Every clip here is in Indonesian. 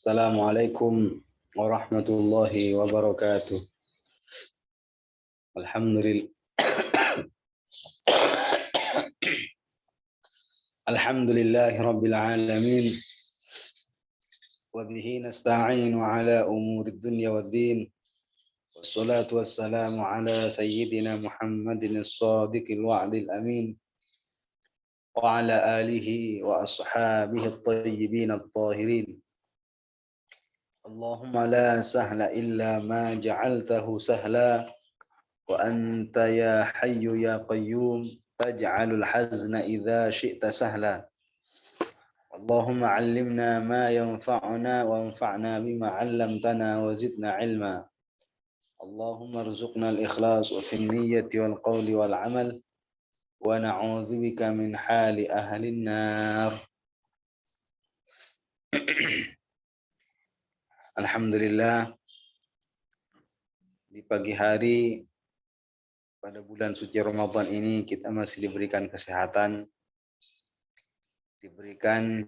Assalamualaikum warahmatullahi wabarakatuh. Alhamdulillah. Alhamdulillahi rabbil alamin. Wa bihi nasta'inu ala umurid dunya waddin. Wassalatu wassalamu ala sayyidina Muhammadin as-sadiqil wa'dil amin. Wa ala alihi wa ashabihi at-tayyibin at-tahirin. Allahumma la sahla illa ma ja'altahu sahla. Wa anta ya hayyu ya qayyum taj'alul hazna idza syi'ta sahla. Allahumma 'allimna ma yanfa'una wanfa'na bima 'allamtana wa zidna 'ilma. Allahumma arzuqna al-ikhlas wa fi niyyati wal qawli wal 'amal wa na'udzubika min hali ahli an-nar. Alhamdulillah, di pagi hari pada bulan suci Ramadan ini kita masih diberikan kesehatan, diberikan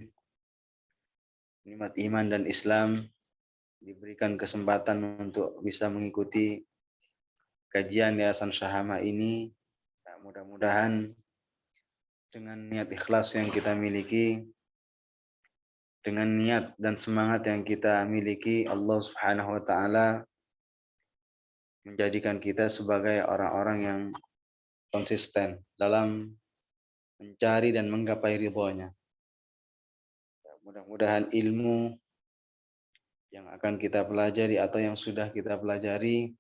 nikmat iman dan Islam, diberikan kesempatan untuk bisa mengikuti kajian Yayasan Syahama ini. Mudah-mudahan dengan niat ikhlas yang kita miliki, dengan niat dan semangat yang kita miliki, Allah Subhanahu wa taala menjadikan kita sebagai orang-orang yang konsisten dalam mencari dan menggapai ridhonya. Mudah-mudahan ilmu yang akan kita pelajari atau yang sudah kita pelajari,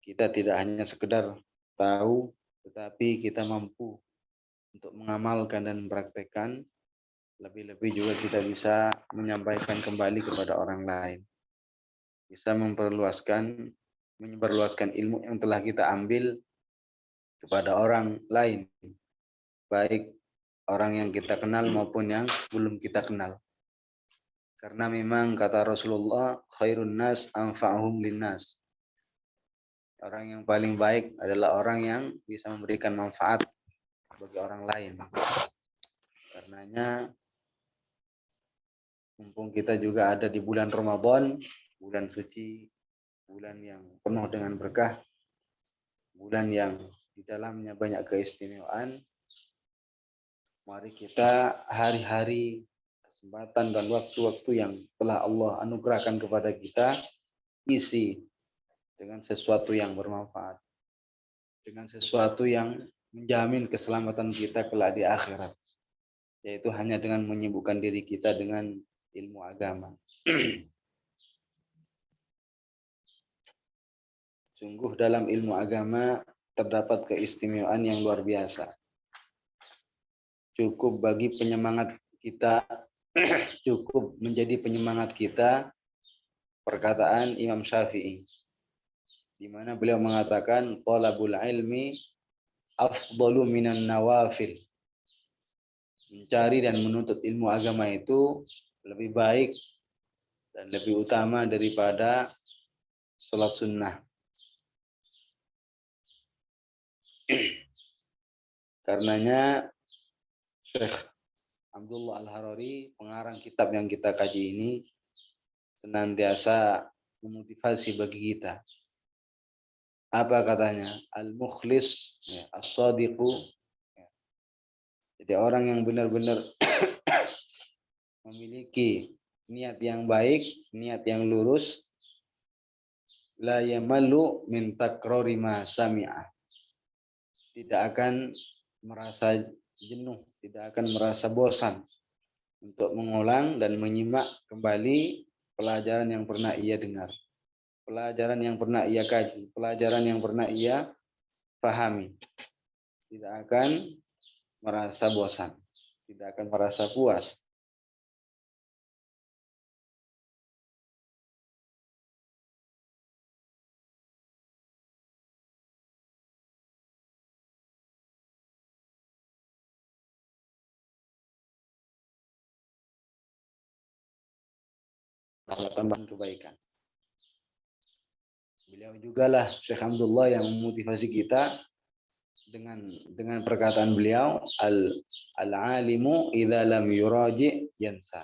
kita tidak hanya sekedar tahu, tetapi kita mampu untuk mengamalkan dan mempraktekkan. Lebih-lebih juga kita bisa menyampaikan kembali kepada orang lain. Bisa menyebarluaskan ilmu yang telah kita ambil kepada orang lain. Baik orang yang kita kenal maupun yang belum kita kenal. Karena memang kata Rasulullah, khairun nas anfa'uhum linnas. Orang yang paling baik adalah orang yang bisa memberikan manfaat bagi orang lain. Karenanya mumpung kita juga ada di bulan Ramadan, bulan suci, bulan yang penuh dengan berkah, bulan yang di dalamnya banyak keistimewaan, mari kita hari-hari, kesempatan dan waktu-waktu yang telah Allah anugerahkan kepada kita, isi dengan sesuatu yang bermanfaat, dengan sesuatu yang menjamin keselamatan kita kelak di akhirat, yaitu hanya dengan menyibukkan diri kita dengan ilmu agama. Sungguh dalam ilmu agama terdapat keistimewaan yang luar biasa. Cukup bagi penyemangat kita, cukup menjadi penyemangat kita perkataan Imam Syafi'i, di mana beliau mengatakan talabul ilmi afdalu minan nawafil. Mencari dan menuntut ilmu agama itu lebih baik dan lebih utama daripada sholat sunnah. Karenanya Syekh Abdullah Al-Harari, pengarang kitab yang kita kaji ini, senantiasa memotivasi bagi kita. Apa katanya? Al-mukhlis, as-sadiqu. Jadi orang yang benar-benar memiliki niat yang baik, niat yang lurus, la yamallu min takrori ma sami'ah. Tidak akan merasa jenuh, tidak akan merasa bosan untuk mengulang dan menyimak kembali pelajaran yang pernah ia dengar, pelajaran yang pernah ia kaji, pelajaran yang pernah ia pahami. Tidak akan merasa bosan, tidak akan merasa puas. Tambahan kebaikan. Beliau jugalah Syekh Abdullah yang memotivasi kita dengan perkataan beliau, al-alimu idza lam yuraji yansa.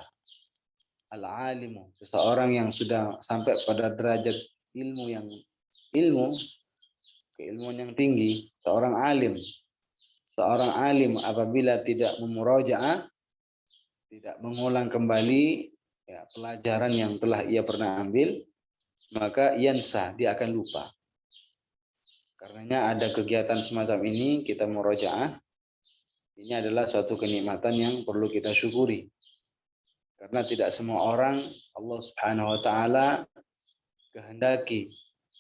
al-alimu, seseorang yang sudah sampai pada derajat ilmu keilmuan yang tinggi, seorang alim. Seorang alim apabila tidak memurajaah, tidak mengulang kembali ya, pelajaran yang telah ia pernah ambil, maka yansa, dia akan lupa. Karenanya ada kegiatan semacam ini, kita murojaah. Ini adalah suatu kenikmatan yang perlu kita syukuri. Karena tidak semua orang Allah Subhanahu wa taala kehendaki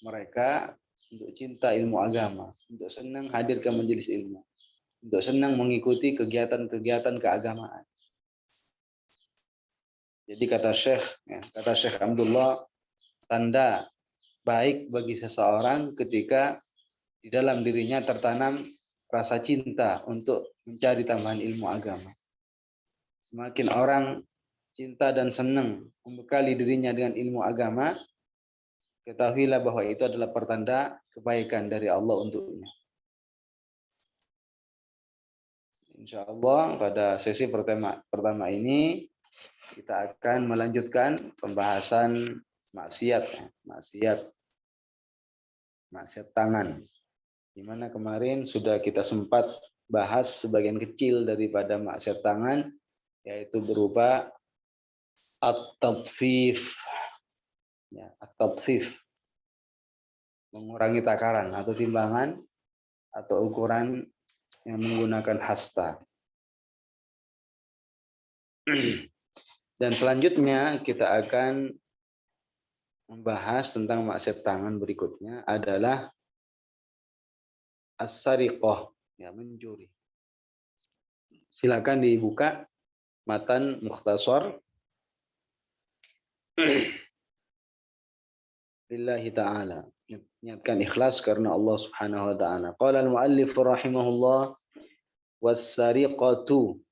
mereka untuk cinta ilmu agama, untuk senang hadir ke majelis ilmu, untuk senang mengikuti kegiatan-kegiatan keagamaan. Jadi kata Syekh Abdullah, tanda baik bagi seseorang ketika di dalam dirinya tertanam rasa cinta untuk mencari tambahan ilmu agama. Semakin orang cinta dan senang membekali dirinya dengan ilmu agama, ketahuilah bahwa itu adalah pertanda kebaikan dari Allah untuknya. Insya Allah pada sesi pertama ini kita akan melanjutkan pembahasan maksiat tangan. Di mana kemarin sudah kita sempat bahas sebagian kecil daripada maksiat tangan, yaitu berupa at-tadfif. Ya, at-tadfif. Mengurangi takaran atau timbangan atau ukuran yang menggunakan hasta. Dan selanjutnya kita akan membahas tentang maksiat tangan berikutnya adalah as-sariqah, ya, mencuri. Silakan dibuka matan mukhtasar. Lillahi ta'ala. Niatkan ikhlas karena Allah Subhanahu wa ta'ala. Qala al-muallif rahimahullah was-sariqatu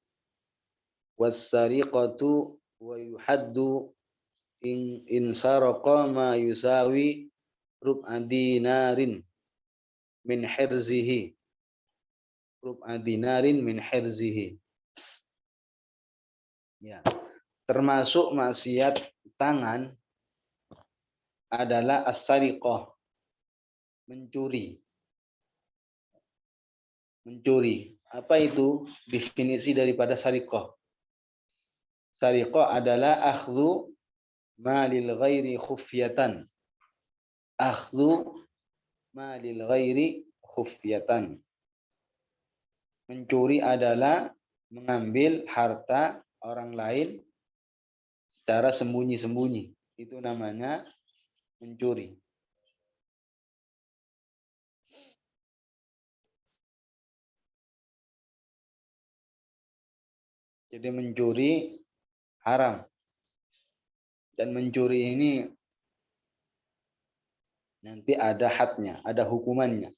wa yuhaddu in saraqa ma yusawi rub'a dinarin min hirzihi. Rub'a dinarin min hirzihi. Ya. Termasuk maksiat tangan adalah as-sariqah, mencuri. Mencuri. Apa itu definisi daripada sariqah? Sariqah adalah akhdhu malil ghairi khufyatan. Akhdhu malil ghairi khufyatan. Mencuri adalah mengambil harta orang lain secara sembunyi-sembunyi. Itu namanya mencuri. Jadi mencuri haram. Dan mencuri ini nanti ada hadnya, ada hukumannya.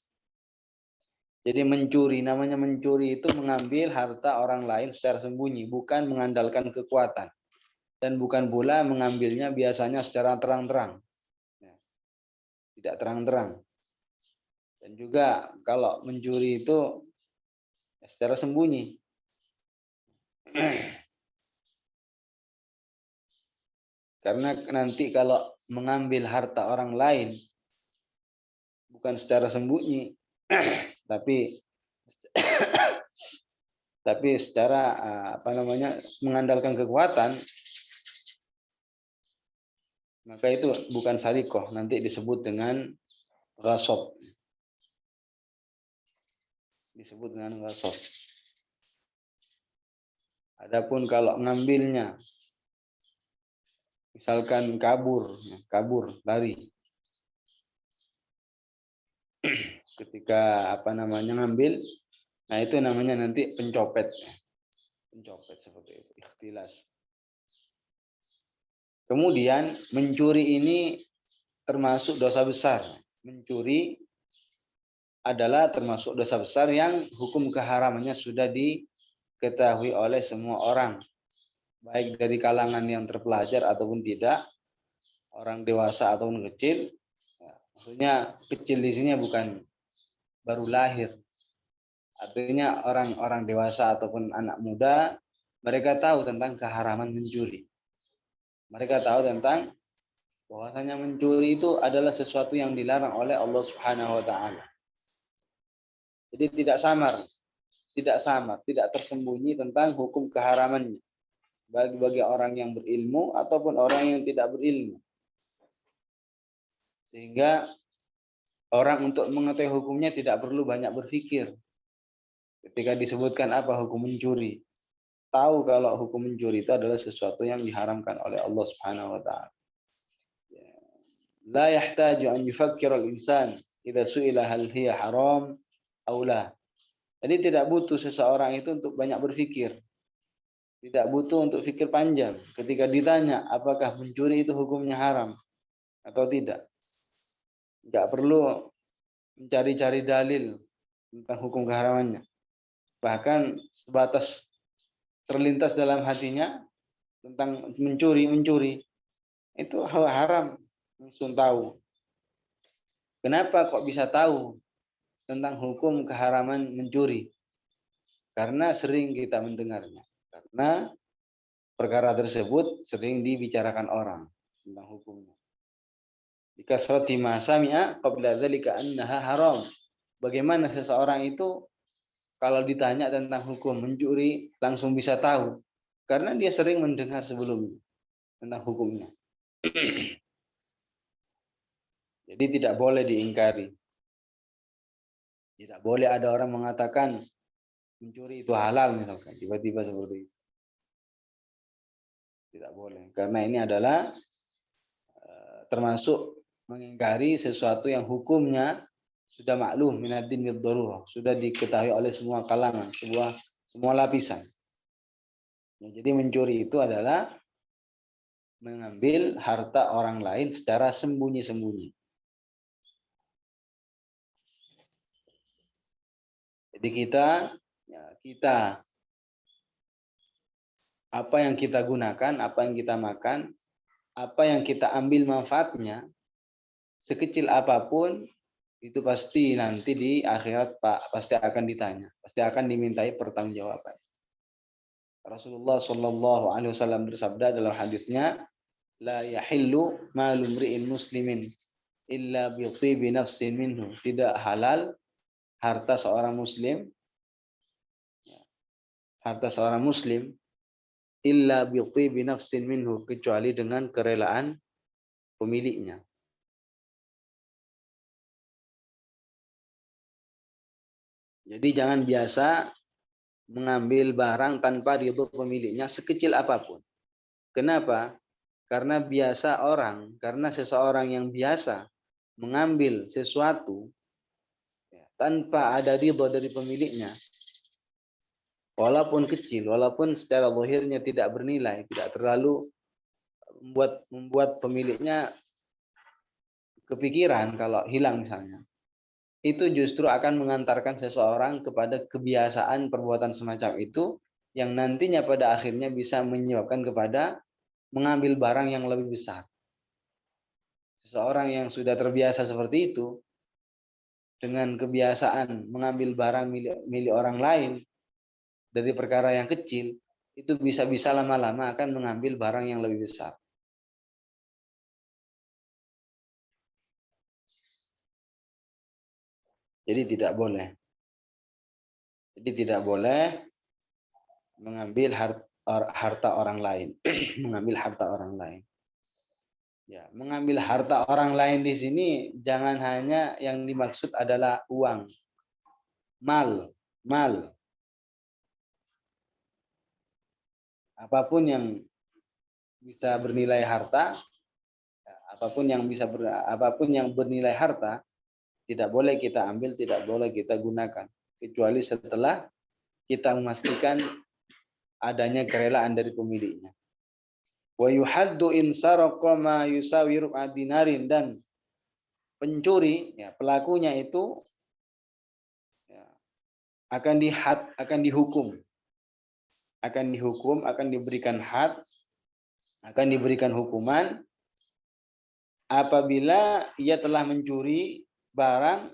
Jadi mencuri, namanya mencuri itu mengambil harta orang lain secara sembunyi, bukan mengandalkan kekuatan. Dan bukan pula mengambilnya biasanya secara terang-terang. Tidak terang-terang. Dan juga kalau mencuri itu secara sembunyi. Karena nanti kalau mengambil harta orang lain bukan secara sembunyi, tapi secara mengandalkan kekuatan, maka itu bukan sariqah, nanti disebut dengan ghasab. Disebut dengan ghasab. Adapun kalau ngambilnya misalkan kabur, lari. Ketika ngambil, nah itu namanya nanti pencopet. Pencopet seperti itu, ikhtilas. Kemudian mencuri ini termasuk dosa besar. Mencuri adalah termasuk dosa besar yang hukum keharamannya sudah diketahui oleh semua orang. Baik dari kalangan yang terpelajar ataupun tidak, orang dewasa ataupun kecil. Maksudnya kecil di sini bukan baru lahir. Artinya orang-orang dewasa ataupun anak muda, mereka tahu tentang keharaman mencuri. Mereka tahu tentang bahwasanya mencuri itu adalah sesuatu yang dilarang oleh Allah Subhanahu wa taala. Jadi tidak tersembunyi tentang hukum keharamannya bagi orang yang berilmu ataupun orang yang tidak berilmu. Sehingga orang untuk mengetahui hukumnya tidak perlu banyak berpikir. Ketika disebutkan apa hukum mencuri, tahu kalau hukum mencuri itu adalah sesuatu yang diharamkan oleh Allah Subhanahu wa taala. La yahtaju an yufakkir al-insan idza su'ila hal hiya haram aw la. Jadi tidak butuh seseorang itu untuk banyak berpikir. Tidak butuh untuk pikir panjang ketika ditanya apakah mencuri itu hukumnya haram atau tidak. Tidak perlu mencari-cari dalil tentang hukum keharamannya. Bahkan sebatas terlintas dalam hatinya tentang mencuri itu haram, langsung tahu. Kenapa kok bisa tahu tentang hukum keharaman mencuri? Karena sering kita mendengarnya. Karena perkara tersebut sering dibicarakan orang tentang hukumnya. Bikathrati ma sami'a qabla dzalika annaha haram. Bagaimana seseorang itu kalau ditanya tentang hukum mencuri langsung bisa tahu? Karena dia sering mendengar sebelumnya tentang hukumnya. Jadi tidak boleh diingkari. Tidak boleh ada orang mengatakan mencuri itu halal misalkan, tiba-tiba seperti itu. Tidak boleh. Karena ini adalah termasuk mengingkari sesuatu yang hukumnya sudah maklum minad-din bid-darurah, sudah diketahui oleh semua kalangan, semua lapisan. Jadi mencuri itu adalah mengambil harta orang lain secara sembunyi-sembunyi. Jadi kita apa yang kita gunakan, apa yang kita makan, apa yang kita ambil manfaatnya, sekecil apapun itu pasti nanti di akhirat pasti akan ditanya, pasti akan dimintai pertanggungjawaban. Rasulullah Shallallahu Alaihi Wasallam bersabda dalam hadisnya, la yahillu malu mri'in muslimin illa bi tibi nafsin minhu. Tidak halal harta seorang muslim illa bi tibi nafsin minhu, kecuali dengan kerelaan pemiliknya. Jadi jangan biasa mengambil barang tanpa ridho pemiliknya sekecil apapun. Kenapa? Karena seseorang yang biasa mengambil sesuatu tanpa ada ridho dari pemiliknya, walaupun kecil, walaupun secara zahirnya tidak bernilai, tidak terlalu membuat pemiliknya kepikiran kalau hilang misalnya, itu justru akan mengantarkan seseorang kepada kebiasaan perbuatan semacam itu yang nantinya pada akhirnya bisa menyebabkan kepada mengambil barang yang lebih besar. Seseorang yang sudah terbiasa seperti itu dengan kebiasaan mengambil barang milik orang lain dari perkara yang kecil, itu bisa-bisa lama-lama akan mengambil barang yang lebih besar. Jadi tidak boleh mengambil harta orang lain. Mengambil harta orang lain. Ya, mengambil harta orang lain di sini jangan hanya yang dimaksud adalah uang, mal. Apapun yang bisa bernilai harta, apapun yang bernilai harta, tidak boleh kita ambil, tidak boleh kita gunakan, kecuali setelah kita memastikan adanya kerelaan dari pemiliknya. Wa yuhaddu in saraqa ma yusawi rub'a dinarin, dan pencuri, ya, pelakunya itu ya, akan dihukum, akan diberikan had, akan diberikan hukuman apabila ia telah mencuri barang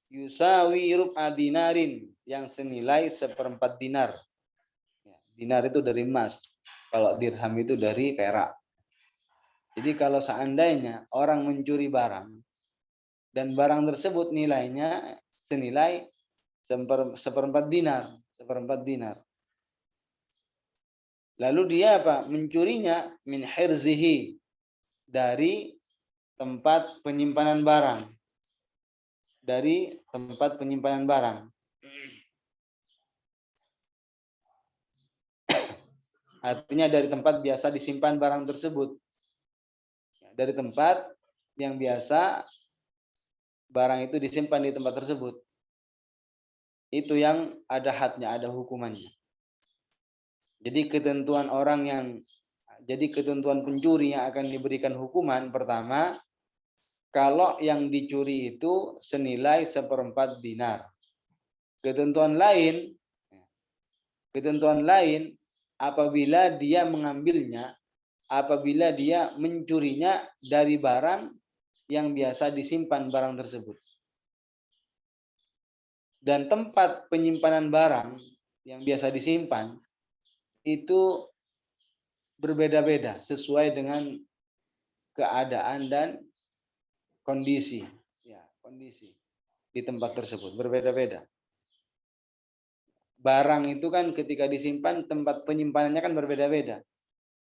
yusawi rub'a dinarin, yang senilai 1/4 dinar. Dinar itu dari emas, kalau dirham itu dari perak. Jadi kalau seandainya orang mencuri barang dan barang tersebut nilainya senilai seperempat dinar, seperempat dinar. Lalu dia apa? Mencurinya min hirzihi, dari tempat penyimpanan barang. Dari tempat penyimpanan barang. Artinya dari tempat biasa disimpan barang tersebut. Dari tempat yang biasa barang itu disimpan di tempat tersebut. Itu yang ada hadnya, ada hukumannya. Jadi ketentuan pencuri yang akan diberikan hukuman pertama, kalau yang dicuri itu senilai seperempat dinar. Ketentuan lain apabila dia mengambilnya, apabila dia mencurinya dari barang yang biasa disimpan barang tersebut. Dan tempat penyimpanan barang yang biasa disimpan itu berbeda-beda sesuai dengan keadaan dan kondisi. Ya, kondisi di tempat tersebut berbeda-beda. Barang itu kan ketika disimpan, tempat penyimpanannya kan berbeda-beda.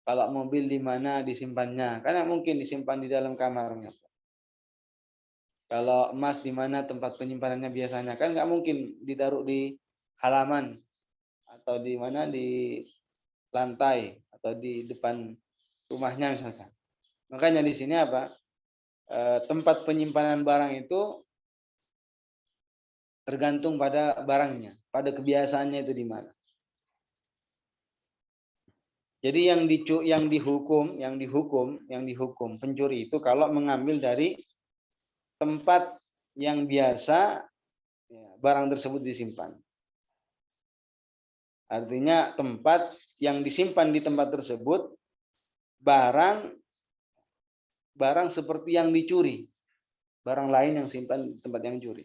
Kalau mobil di mana disimpannya, karena mungkin disimpan di dalam kamarnya. Kalau emas di mana tempat penyimpanannya biasanya, kan nggak mungkin ditaruh di halaman atau di mana, di lantai atau di depan rumahnya misalkan. Makanya di sini apa? Tempat penyimpanan barang itu tergantung pada barangnya, pada kebiasaannya itu di mana. Jadi yang dihukum pencuri itu kalau mengambil dari tempat yang biasa barang tersebut disimpan. Artinya tempat yang disimpan di tempat tersebut barang seperti yang dicuri, barang lain yang simpan di tempat yang dicuri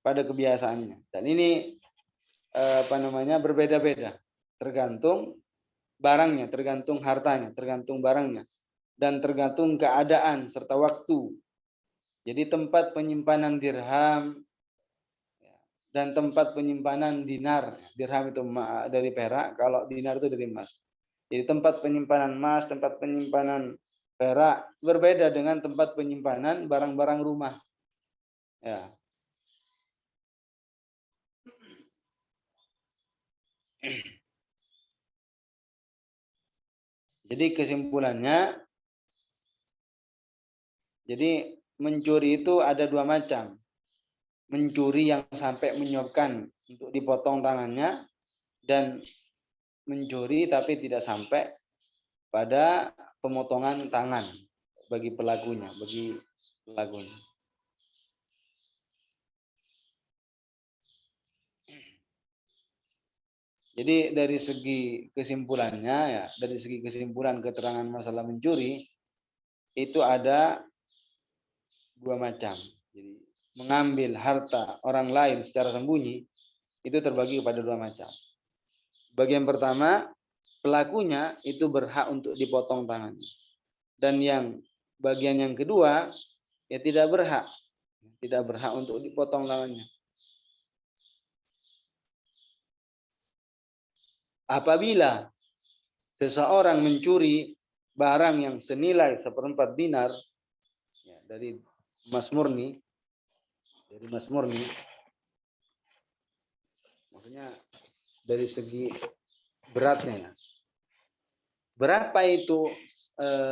pada kebiasaannya. Dan ini berbeda-beda, tergantung barangnya, tergantung hartanya, tergantung barangnya, dan tergantung keadaan serta waktu. Jadi tempat penyimpanan dirham dan tempat penyimpanan dinar. Dirham itu dari perak, kalau dinar itu dari emas. Jadi tempat penyimpanan emas, tempat penyimpanan perak berbeda dengan tempat penyimpanan barang-barang rumah. Ya. Jadi kesimpulannya, jadi mencuri itu ada dua macam. Mencuri yang sampai menyebabkan untuk dipotong tangannya, dan mencuri tapi tidak sampai pada pemotongan tangan bagi pelakunya. Jadi dari segi kesimpulannya, ya, dari segi kesimpulan keterangan masalah mencuri itu ada dua macam. Jadi mengambil harta orang lain secara sembunyi itu terbagi kepada dua macam. Bagian pertama, pelakunya itu berhak untuk dipotong tangannya. Dan bagian yang kedua, ya tidak berhak untuk dipotong tangannya. Apabila seseorang mencuri barang yang senilai seperempat dinar, ya, dari emas murni, maksudnya dari segi beratnya, ya. Berapa itu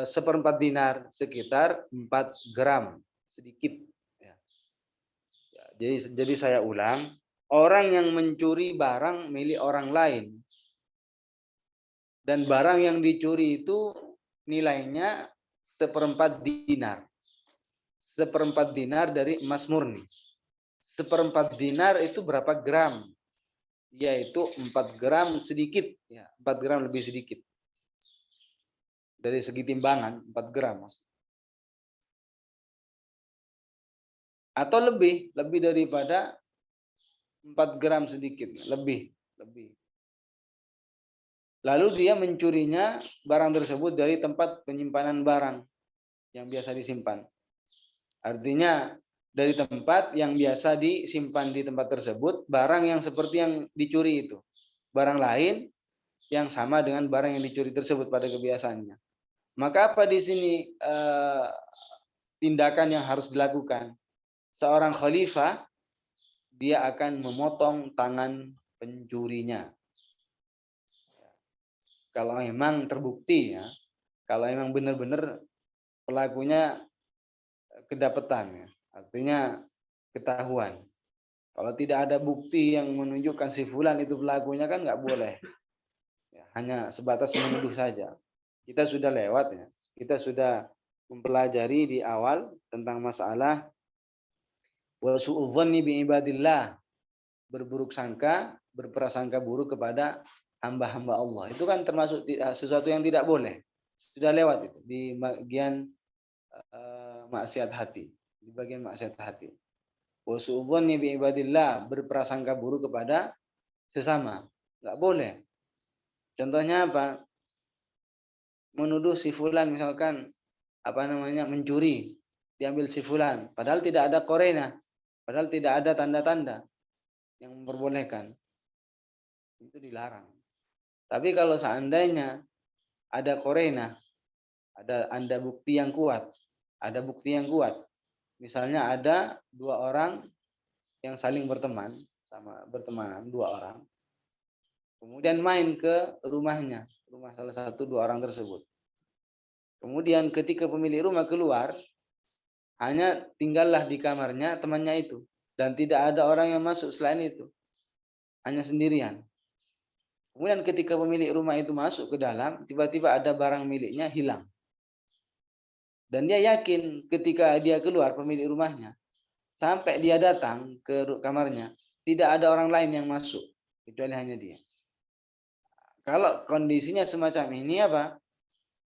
seperempat dinar? Sekitar 4 gram, sedikit. Ya. Jadi saya ulang, orang yang mencuri barang milik orang lain dan barang yang dicuri itu nilainya seperempat dinar. Seperempat dinar dari emas murni. Seperempat dinar itu berapa gram? Yaitu 4 gram sedikit, ya, 4 gram lebih sedikit. Dari segi timbangan 4 gram. Atau lebih daripada 4 gram sedikit, lebih. Lalu dia mencurinya barang tersebut dari tempat penyimpanan barang yang biasa disimpan. Artinya dari tempat yang biasa disimpan di tempat tersebut, barang yang seperti yang dicuri itu. Barang lain yang sama dengan barang yang dicuri tersebut pada kebiasaannya. Maka apa di sini tindakan yang harus dilakukan? Seorang khalifah, dia akan memotong tangan pencurinya. Kalau memang terbukti ya, kalau memang benar-benar pelakunya kedapatan ya, artinya ketahuan. Kalau tidak ada bukti yang menunjukkan si fulan itu pelakunya kan nggak boleh. Ya, hanya sebatas menuduh saja. Kita sudah lewat ya, kita sudah mempelajari di awal tentang masalah wa su'udzanni bi ibadillah, berburuk sangka, berprasangka buruk kepada hamba-hamba Allah. Itu kan termasuk sesuatu yang tidak boleh. Sudah lewat itu di bagian maksiat hati, di bagian maksiat hati. Wa su'udzanni bi ibadillah, berprasangka buruk kepada sesama. Enggak boleh. Contohnya apa? Menuduh si fulan misalkan mencuri, diambil si fulan, padahal tidak ada korena, padahal tidak ada tanda-tanda yang memperbolehkan. Itu dilarang. Tapi kalau seandainya ada korena, ada bukti yang kuat, misalnya ada dua orang yang saling berteman, sama bertemanan dua orang, kemudian main ke rumahnya, rumah salah satu dua orang tersebut. Kemudian ketika pemilik rumah keluar, hanya tinggallah di kamarnya temannya itu, dan tidak ada orang yang masuk selain itu, hanya sendirian. Kemudian ketika pemilik rumah itu masuk ke dalam, tiba-tiba ada barang miliknya hilang. Dan dia yakin ketika dia keluar pemilik rumahnya, sampai dia datang ke kamarnya, tidak ada orang lain yang masuk, kecuali hanya dia. Kalau kondisinya semacam ini apa?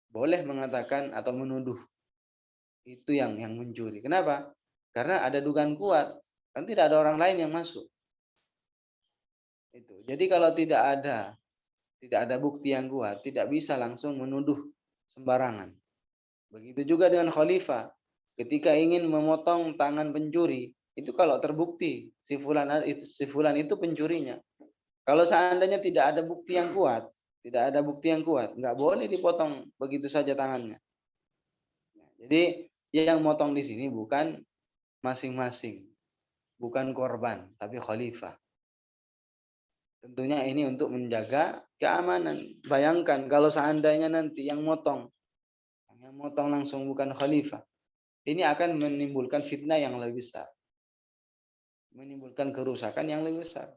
Boleh mengatakan atau menuduh itu yang mencuri. Kenapa? Karena ada dugaan kuat, kan tidak ada orang lain yang masuk. Itu. Jadi kalau tidak ada bukti yang kuat, tidak bisa langsung menuduh sembarangan. Begitu juga dengan khalifah. Ketika ingin memotong tangan pencuri, itu kalau terbukti si fulan itu pencurinya. Kalau seandainya tidak ada bukti yang kuat, nggak boleh dipotong begitu saja tangannya. Jadi yang motong di sini bukan masing-masing, bukan korban, tapi khalifah. Tentunya ini untuk menjaga keamanan. Bayangkan kalau seandainya nanti yang motong langsung bukan khalifah, ini akan menimbulkan fitnah yang lebih besar, menimbulkan kerusakan yang lebih besar.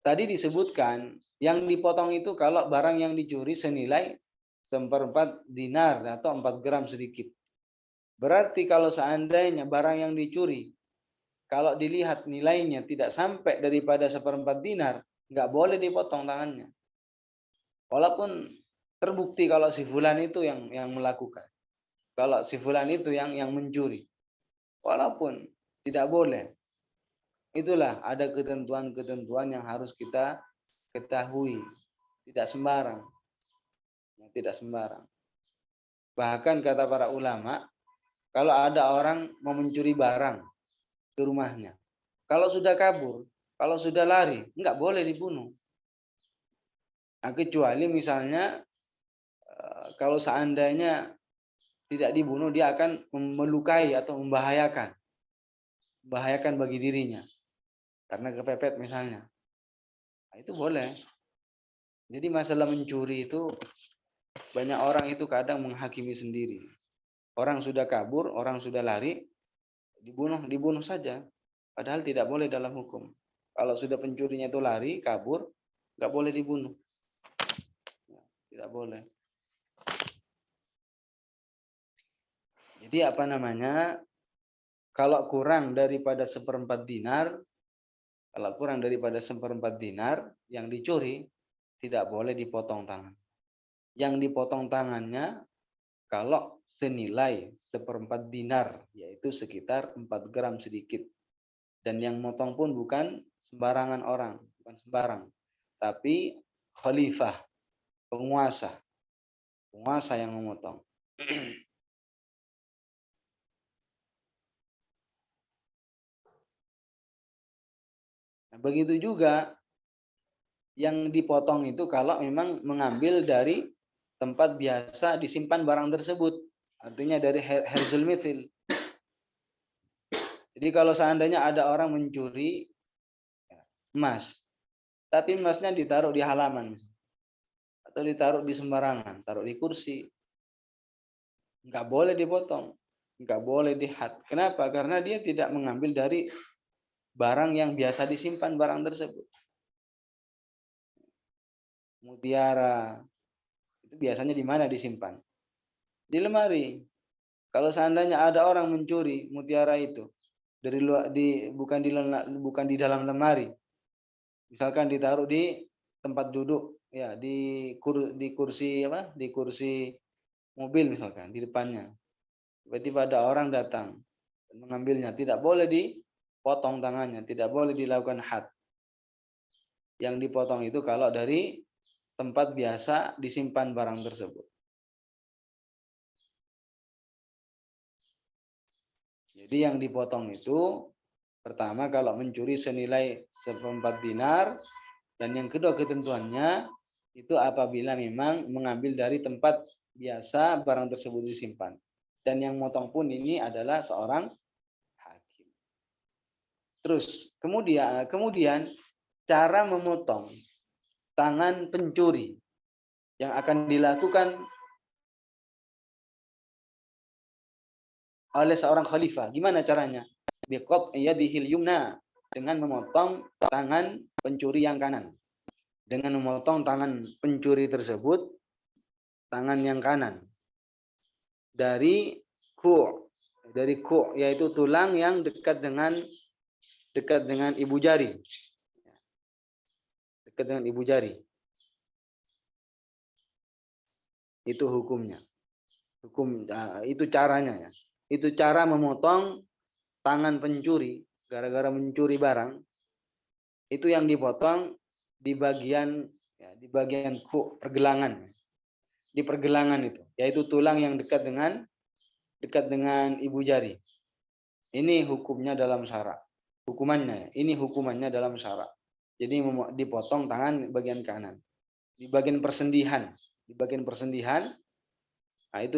Tadi disebutkan yang dipotong itu kalau barang yang dicuri senilai 1/4 dinar atau 4 gram sedikit. Berarti kalau seandainya barang yang dicuri, kalau dilihat nilainya tidak sampai daripada 1/4 dinar, nggak boleh dipotong tangannya. Walaupun terbukti kalau si fulan itu yang melakukan. Kalau si fulan itu yang mencuri. Walaupun tidak boleh. Itulah ada ketentuan-ketentuan yang harus kita ketahui. Tidak sembarang. Tidak sembarang. Bahkan kata para ulama, kalau ada orang mau mencuri barang ke rumahnya, kalau sudah kabur, kalau sudah lari, nggak boleh dibunuh. Nah, kecuali misalnya kalau seandainya tidak dibunuh, dia akan melukai atau membahayakan bagi dirinya karena kepepet misalnya. Nah, itu boleh. Jadi masalah mencuri itu banyak orang itu kadang menghakimi sendiri. Orang sudah kabur, orang sudah lari, dibunuh saja. Padahal tidak boleh dalam hukum. Kalau sudah pencurinya itu lari, kabur, nggak boleh dibunuh. Tidak boleh. Jadi kalau kurang daripada 1/4 dinar, yang dicuri, tidak boleh dipotong tangan. Yang dipotong tangannya kalau senilai 1/4 dinar, yaitu sekitar 4 gram sedikit. Dan yang motong pun bukan sembarangan orang, bukan sembarang, tapi khalifah, penguasa, penguasa yang memotong. Nah, begitu juga yang dipotong itu kalau memang mengambil dari tempat biasa disimpan barang tersebut, artinya dari herzul mithil. Jadi kalau seandainya ada orang mencuri emas, tapi emasnya ditaruh di halaman atau ditaruh di sembarangan, taruh di kursi, nggak boleh dipotong, nggak boleh dihad. Kenapa? Karena dia tidak mengambil dari barang yang biasa disimpan barang tersebut. Mutiara itu biasanya di mana disimpan? Di lemari. Kalau seandainya ada orang mencuri mutiara itu dari luar, bukan di dalam lemari, misalkan ditaruh di tempat duduk, ya di kursi apa? Di kursi mobil misalkan di depannya. Tiba-tiba ada orang datang dan mengambilnya, tidak boleh dipotong tangannya, tidak boleh dilakukan had. Yang dipotong itu kalau dari tempat biasa disimpan barang tersebut. Jadi yang dipotong itu pertama kalau mencuri senilai 1/4 dinar, dan yang kedua ketentuannya itu apabila memang mengambil dari tempat biasa barang tersebut disimpan. Dan yang motong pun ini adalah seorang hakim. Terus kemudian cara memotong tangan pencuri yang akan dilakukan oleh seorang khalifah. Gimana caranya? Biqat yadihil yumna, dengan memotong tangan pencuri yang kanan. Dengan memotong tangan pencuri tersebut, tangan yang kanan. Dari ku, yaitu tulang yang dekat dengan ibu jari. Dekat dengan ibu jari. Itu hukumnya. Itu caranya ya. Itu cara memotong tangan pencuri gara-gara mencuri barang. Itu yang dipotong di bagian pergelangan. Di pergelangan itu, yaitu tulang yang dekat dengan ibu jari. Ini hukumnya dalam syara. Hukumannya, ini hukumannya dalam syara. Jadi dipotong tangan bagian kanan. Di bagian persendihan, nah itu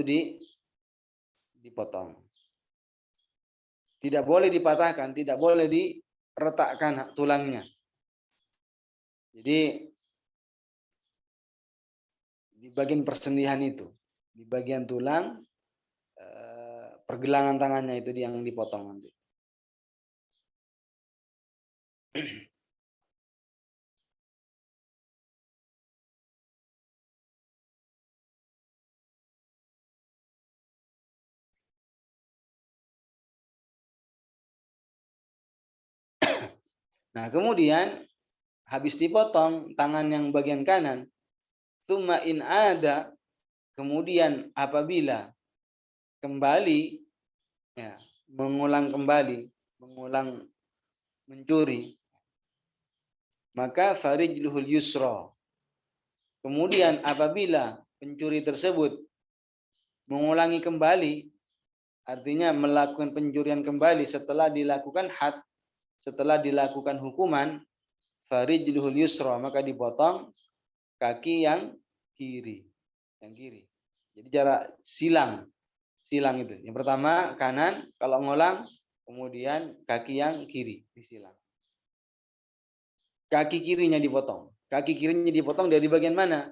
dipotong. Tidak boleh dipatahkan, tidak boleh diretakkan tulangnya. Jadi di bagian persendihan itu, di bagian tulang, pergelangan tangannya itu yang dipotong nanti. Nah, kemudian habis dipotong tangan yang bagian kanan, tsumma in ada, kemudian apabila kembali, ya, mengulang mencuri, maka farijluhul yusra. Kemudian apabila pencuri tersebut mengulangi kembali, artinya melakukan pencurian kembali setelah dilakukan had, setelah dilakukan hukuman, farijluhul yusra, maka dipotong kaki yang kiri. Jadi jarak silang itu. Yang pertama kanan, kalau ngulang, kemudian kaki yang kiri disilang. Kaki kirinya dipotong. Kaki kirinya dipotong dari bagian mana?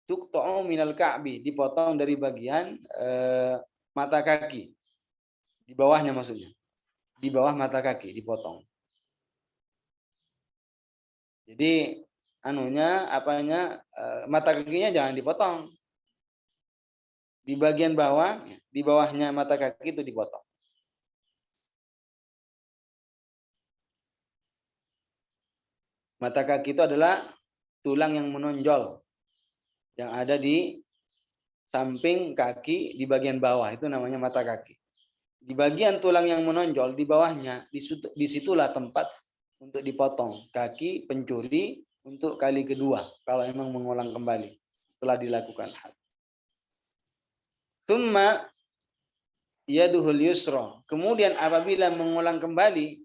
Tuqta'u minal ka'bi, dipotong dari bagian mata kaki. Di bawahnya maksudnya. Di bawah mata kaki dipotong. Jadi mata kakinya jangan dipotong. Di bagian bawah, di bawahnya mata kaki itu dipotong. Mata kaki itu adalah tulang yang menonjol yang ada di samping kaki di bagian bawah, itu namanya mata kaki. Di bagian tulang yang menonjol di bawahnya, disitulah tempat untuk dipotong kaki pencuri untuk kali kedua kalau memang mengulang kembali setelah dilakukan had. Tsumma yaduhul yusra. Kemudian apabila mengulang kembali,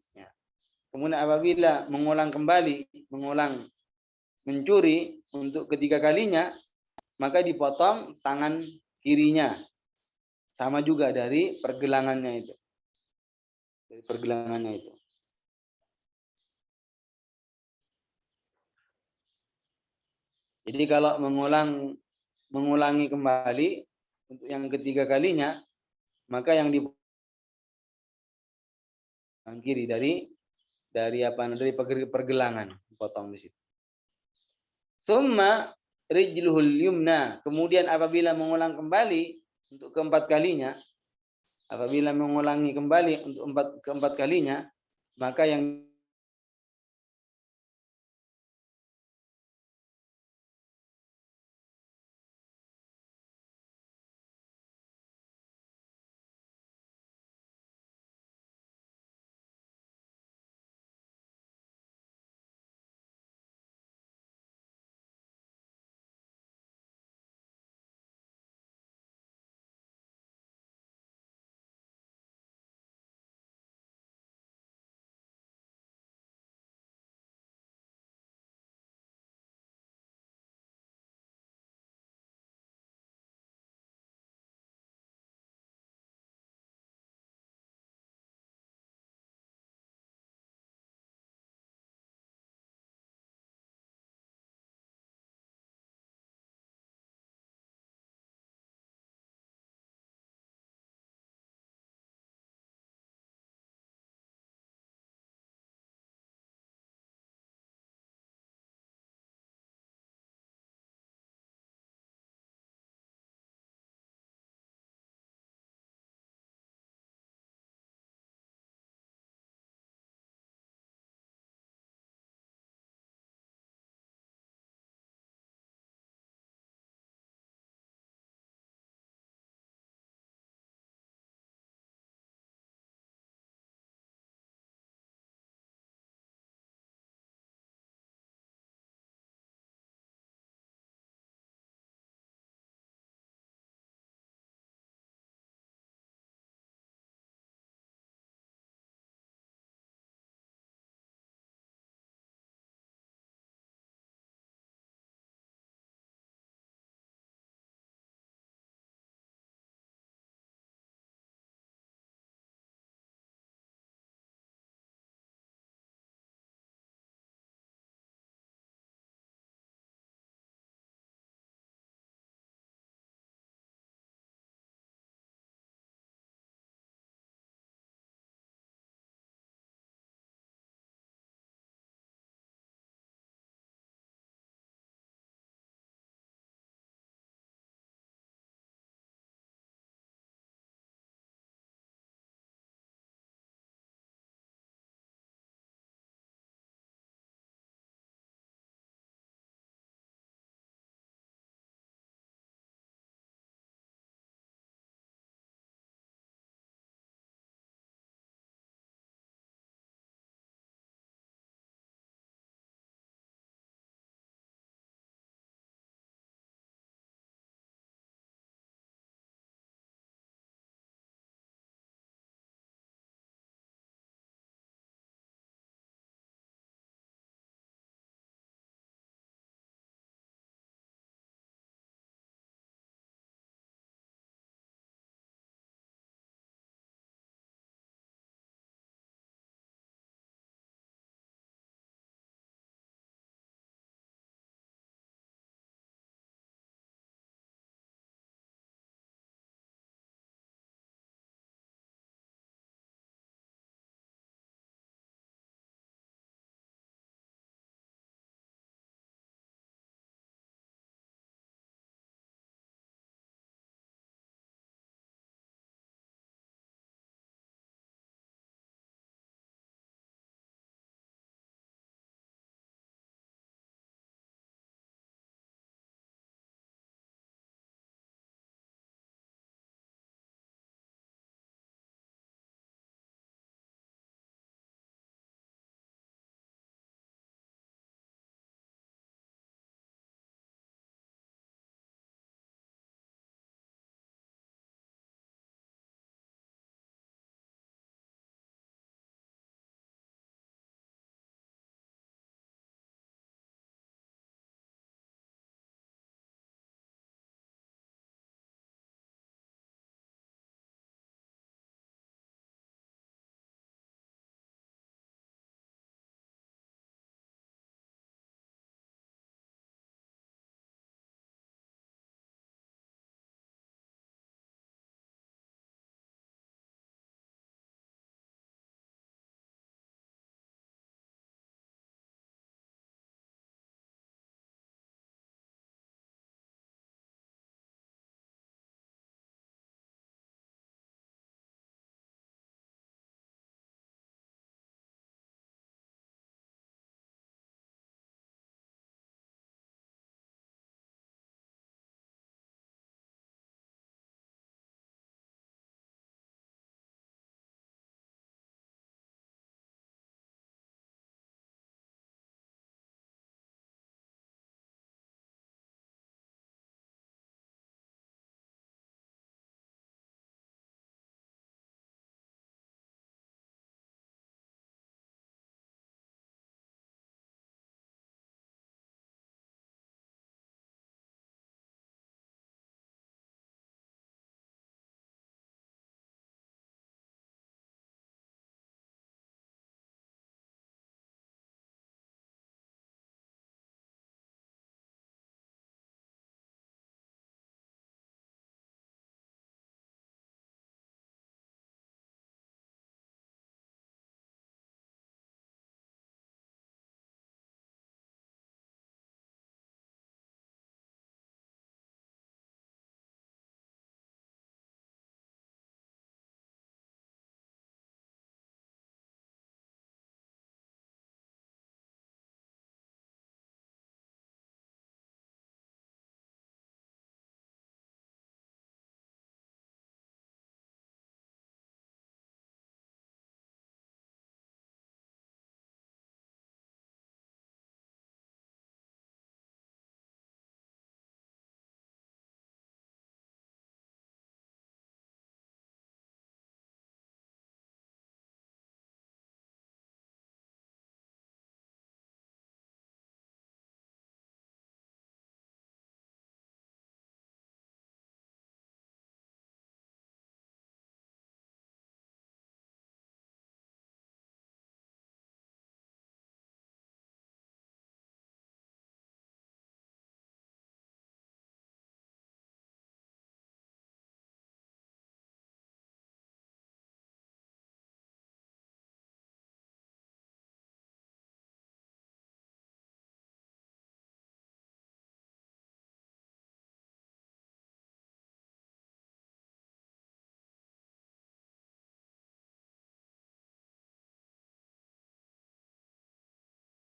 mengulang mencuri untuk ketiga kalinya, maka dipotong tangan kirinya. Sama juga dari pergelangannya itu. Jadi kalau mengulangi kembali untuk yang ketiga kalinya, maka yang di kiri dari pergelangan dipotong di situ. Summa rijluhul yumna. Kemudian apabila mengulang kembali untuk keempat kalinya, maka yang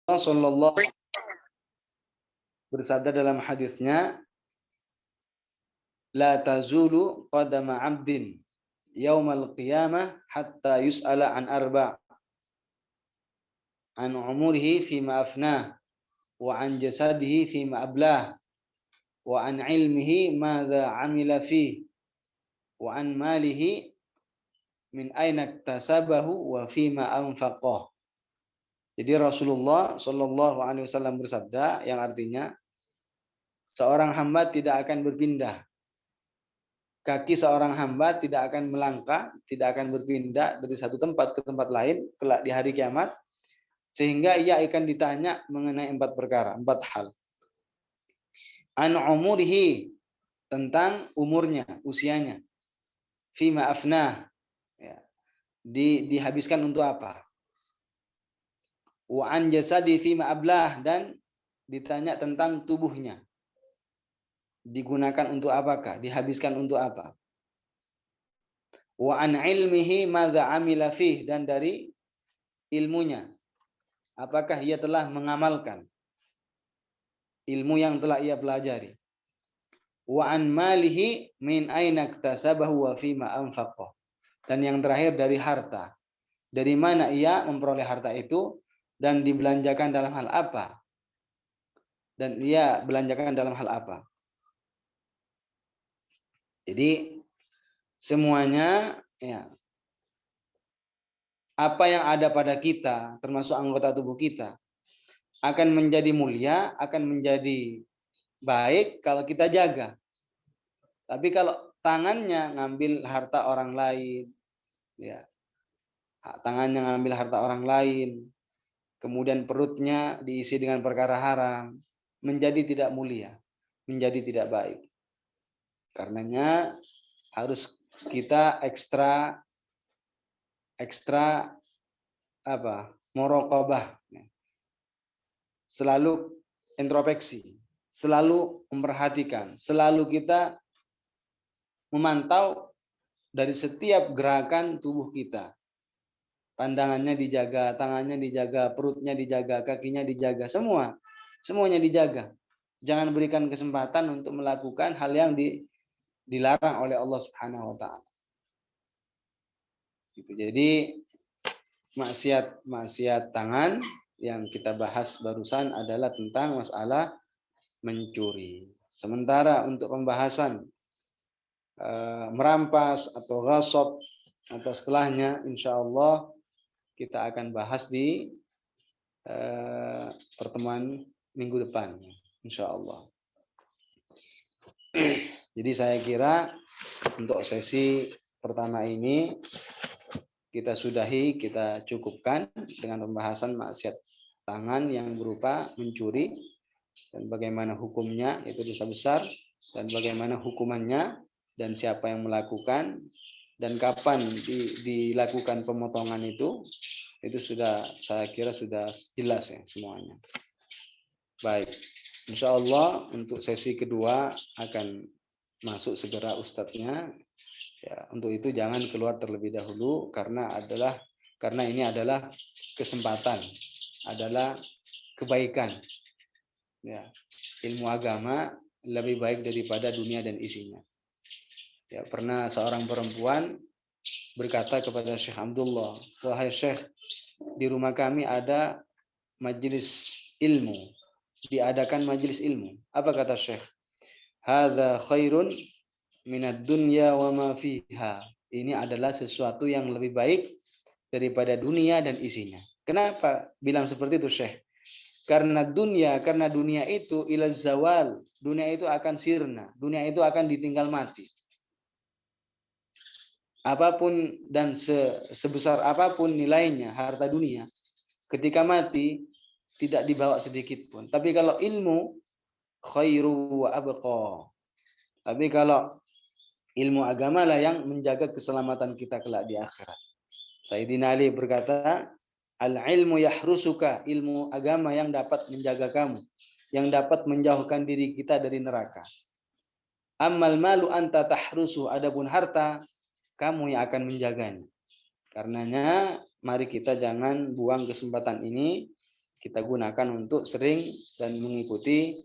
Sallallahu bersabda dalam hadisnya, la tazulu qadama 'abdin yaumal qiyamah hatta yus'ala an arba' an umurihi fima afnah wa an jasadihi fima ablah wa an ilmihi madza amila fi wa an malihi min aina iktasabahu wa fima anfaqah. Jadi Rasulullah Shallallahu alaihi wasallam bersabda yang artinya seorang hamba tidak akan berpindah. Kaki seorang hamba tidak akan melangkah, tidak akan berpindah dari satu tempat ke tempat lain kelak di hari kiamat, sehingga ia akan ditanya mengenai 4 perkara, 4 hal. An umurihi, tentang umurnya, usianya. Fima afnah, ya, dihabiskan untuk apa. Wa an jasadi fima ablah, dan ditanya tentang tubuhnya. Digunakan untuk apakah? Dihabiskan untuk apa? Wa an ilmihi madza amila fih, dan dari ilmunya, apakah ia telah mengamalkan ilmu yang telah ia pelajari. Wa an malihi min aina iktasabahu wa fima anfaqah, dan yang terakhir dari harta, dari mana ia memperoleh harta itu dan dibelanjakan dalam hal apa, dan ia belanjakan dalam hal apa. Jadi semuanya, ya, apa yang ada pada kita termasuk anggota tubuh kita akan menjadi mulia, akan menjadi baik kalau kita jaga. Tapi kalau tangannya ngambil harta orang lain, ya, tangannya ngambil harta orang lain, kemudian perutnya diisi dengan perkara haram, menjadi tidak mulia, menjadi tidak baik. Karenanya harus kita ekstra muraqabah, selalu introspeksi, selalu memperhatikan, selalu kita memantau dari setiap gerakan tubuh kita. Pandangannya dijaga, tangannya dijaga, perutnya dijaga, kakinya dijaga, semuanya dijaga. Jangan berikan kesempatan untuk melakukan hal yang dilarang oleh Allah Subhanahu wa taala. Gitu. Jadi maksiat tangan yang kita bahas barusan adalah tentang masalah mencuri. Sementara untuk pembahasan merampas atau ghasab atau setelahnya, insya Allah kita akan bahas di pertemuan minggu depan, insya Allah. Jadi saya kira untuk sesi pertama ini kita sudahi, kita cukupkan dengan pembahasan maksiat tangan yang berupa mencuri dan bagaimana hukumnya, itu dosa besar, dan bagaimana hukumannya dan siapa yang melakukan dan kapan dilakukan pemotongan itu sudah, saya kira sudah jelas ya semuanya. Baik, insya Allah untuk sesi kedua akan masuk segera ustadznya. Ya, untuk itu jangan keluar terlebih dahulu karena ini adalah kesempatan, adalah kebaikan. Ya, ilmu agama lebih baik daripada dunia dan isinya. Ya, pernah seorang perempuan berkata kepada Syekh Abdullah, wahai Syekh, di rumah kami ada majelis ilmu, diadakan majelis ilmu. Apa kata Syekh? Hadza khairun minad dunya wa ma fiha. Ini adalah sesuatu yang lebih baik daripada dunia dan isinya. Kenapa bilang seperti itu, Syekh? Karena dunia itu ila zawal. Dunia itu akan sirna, dunia itu akan ditinggal mati. Apapun dan sebesar apapun nilainya harta dunia, ketika mati tidak dibawa sedikit pun. Tapi kalau ilmu, khairu wa abqa. Tapi kalau ilmu agama lah yang menjaga keselamatan kita kelak di akhirat. Sayyidina Ali berkata, al-ilmu yahrusuka, ilmu agama yang dapat menjaga kamu, yang dapat menjauhkan diri kita dari neraka. Ammal malu anta tahrusu, adapun harta kamu yang akan menjaganya. Karenanya mari kita jangan buang kesempatan ini, kita gunakan untuk sering dan mengikuti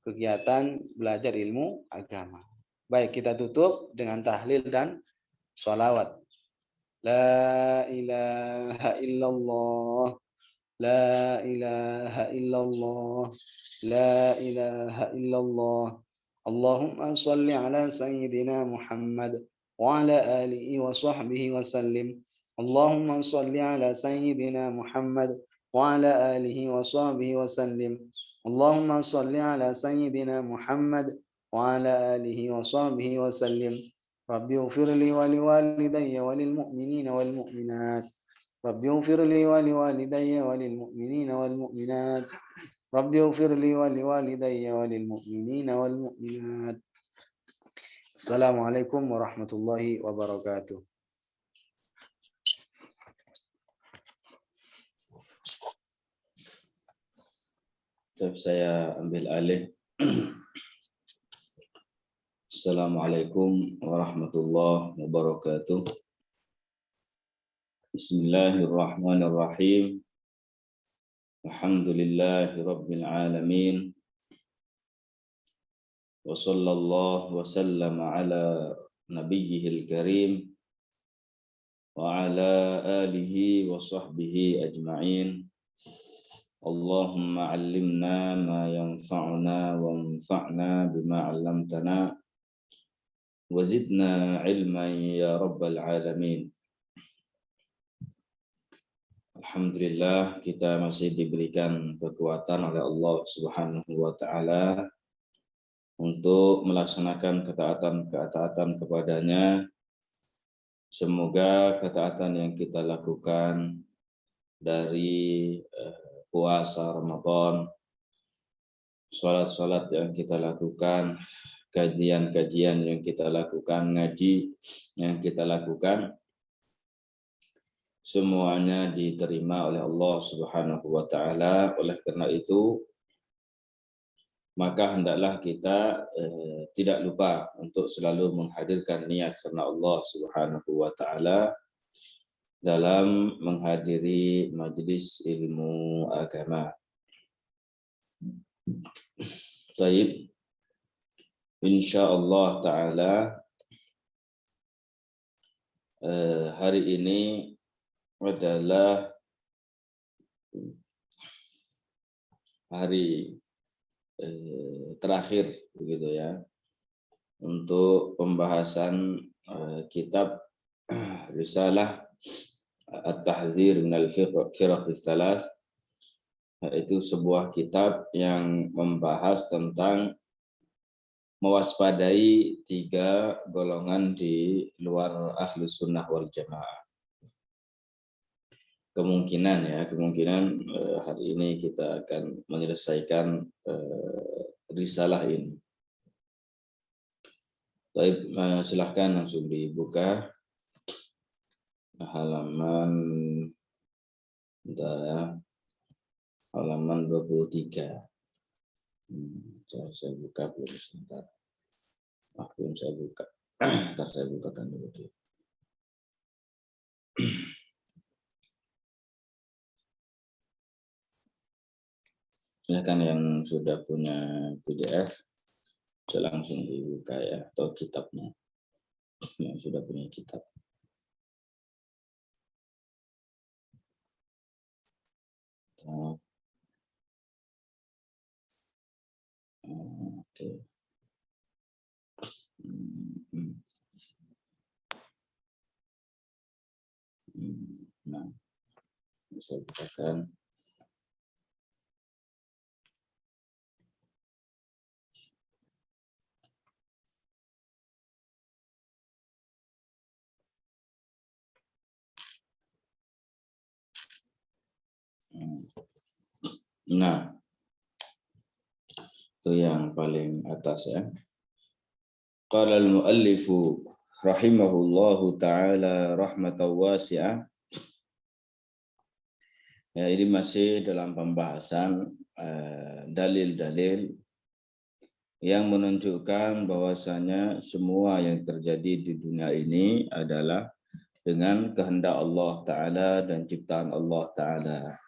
kegiatan belajar ilmu agama. Baik, kita tutup dengan tahlil dan sholawat. La ilaha illallah, la ilaha illallah, la ilaha illallah. Allahumma salli ala sayyidina Muhammad wa ala alihi wa sahbihi wa sallim. Allahumma salli ala sayyidina Muhammad wa ala alihi wa sahbihi wa sallim. Allahumma salli ala sayyidina Muhammad wa ala alihi wa sahbihi wa sallim. Rabbi ighfir li wa liwalidayya wa lil mu'minina wal mu'minat. Rabbi ighfir li wa liwalidayya wa lil mu'minina wal mu'minat. Rabbi ighfir li wa liwalidayya wa lil mu'minina wal mu'minat. Assalamualaikum warahmatullahi wabarakatuh. Saya ambil alih. Assalamualaikum warahmatullahi wabarakatuh. Bismillahirrahmanirrahim. Alhamdulillahi rabbil alamin. Wa sallallahu wa sallama ala nabiyyihil karim wa ala alihi wa sahbihi ajma'in. Allahumma 'allimna ma yanfa'una wanfa'na bima 'allamtana wa zidna 'ilman ya rabbal alamin. Alhamdulillah, kita masih diberikan kekuatan oleh Allah Subhanahu wa taala untuk melaksanakan ketaatan kepadanya. Semoga ketaatan yang kita lakukan dari puasa Ramadan, salat-salat yang kita lakukan, kajian-kajian yang kita lakukan, ngaji yang kita lakukan, semuanya diterima oleh Allah Subhanahu wa taala. Oleh karena itu, maka hendaklah kita tidak lupa untuk selalu menghadirkan niat karena Allah Subhanahu wa taala dalam menghadiri majelis ilmu agama. Baik, insyaallah taala hari ini adalah hari terakhir begitu ya untuk pembahasan kitab Risalah At-Tahdzir minal Firaq Ats-Tsalath, yaitu sebuah kitab yang membahas tentang mewaspadai 3 golongan di luar Ahlus Sunnah wal Jamaah. Kemungkinan hari ini kita akan menyelesaikan risalah ini. Baik, silahkan langsung dibuka halaman 23. Saya buka belum sebentar. Belum saya buka. Ntar saya bukakan dulu. Silakan yang sudah punya PDF, bisa langsung dibuka ya, atau kitabnya yang sudah punya kitab. Oke. Nah, bisa bukakan. Nah, itu yang paling atas ya. Qala al-muallifu rahimahullahu ta'ala rahmatan wasi'ah. Ya, ini masih dalam pembahasan dalil-dalil yang menunjukkan bahwasanya semua yang terjadi di dunia ini adalah dengan kehendak Allah Ta'ala dan ciptaan Allah Ta'ala.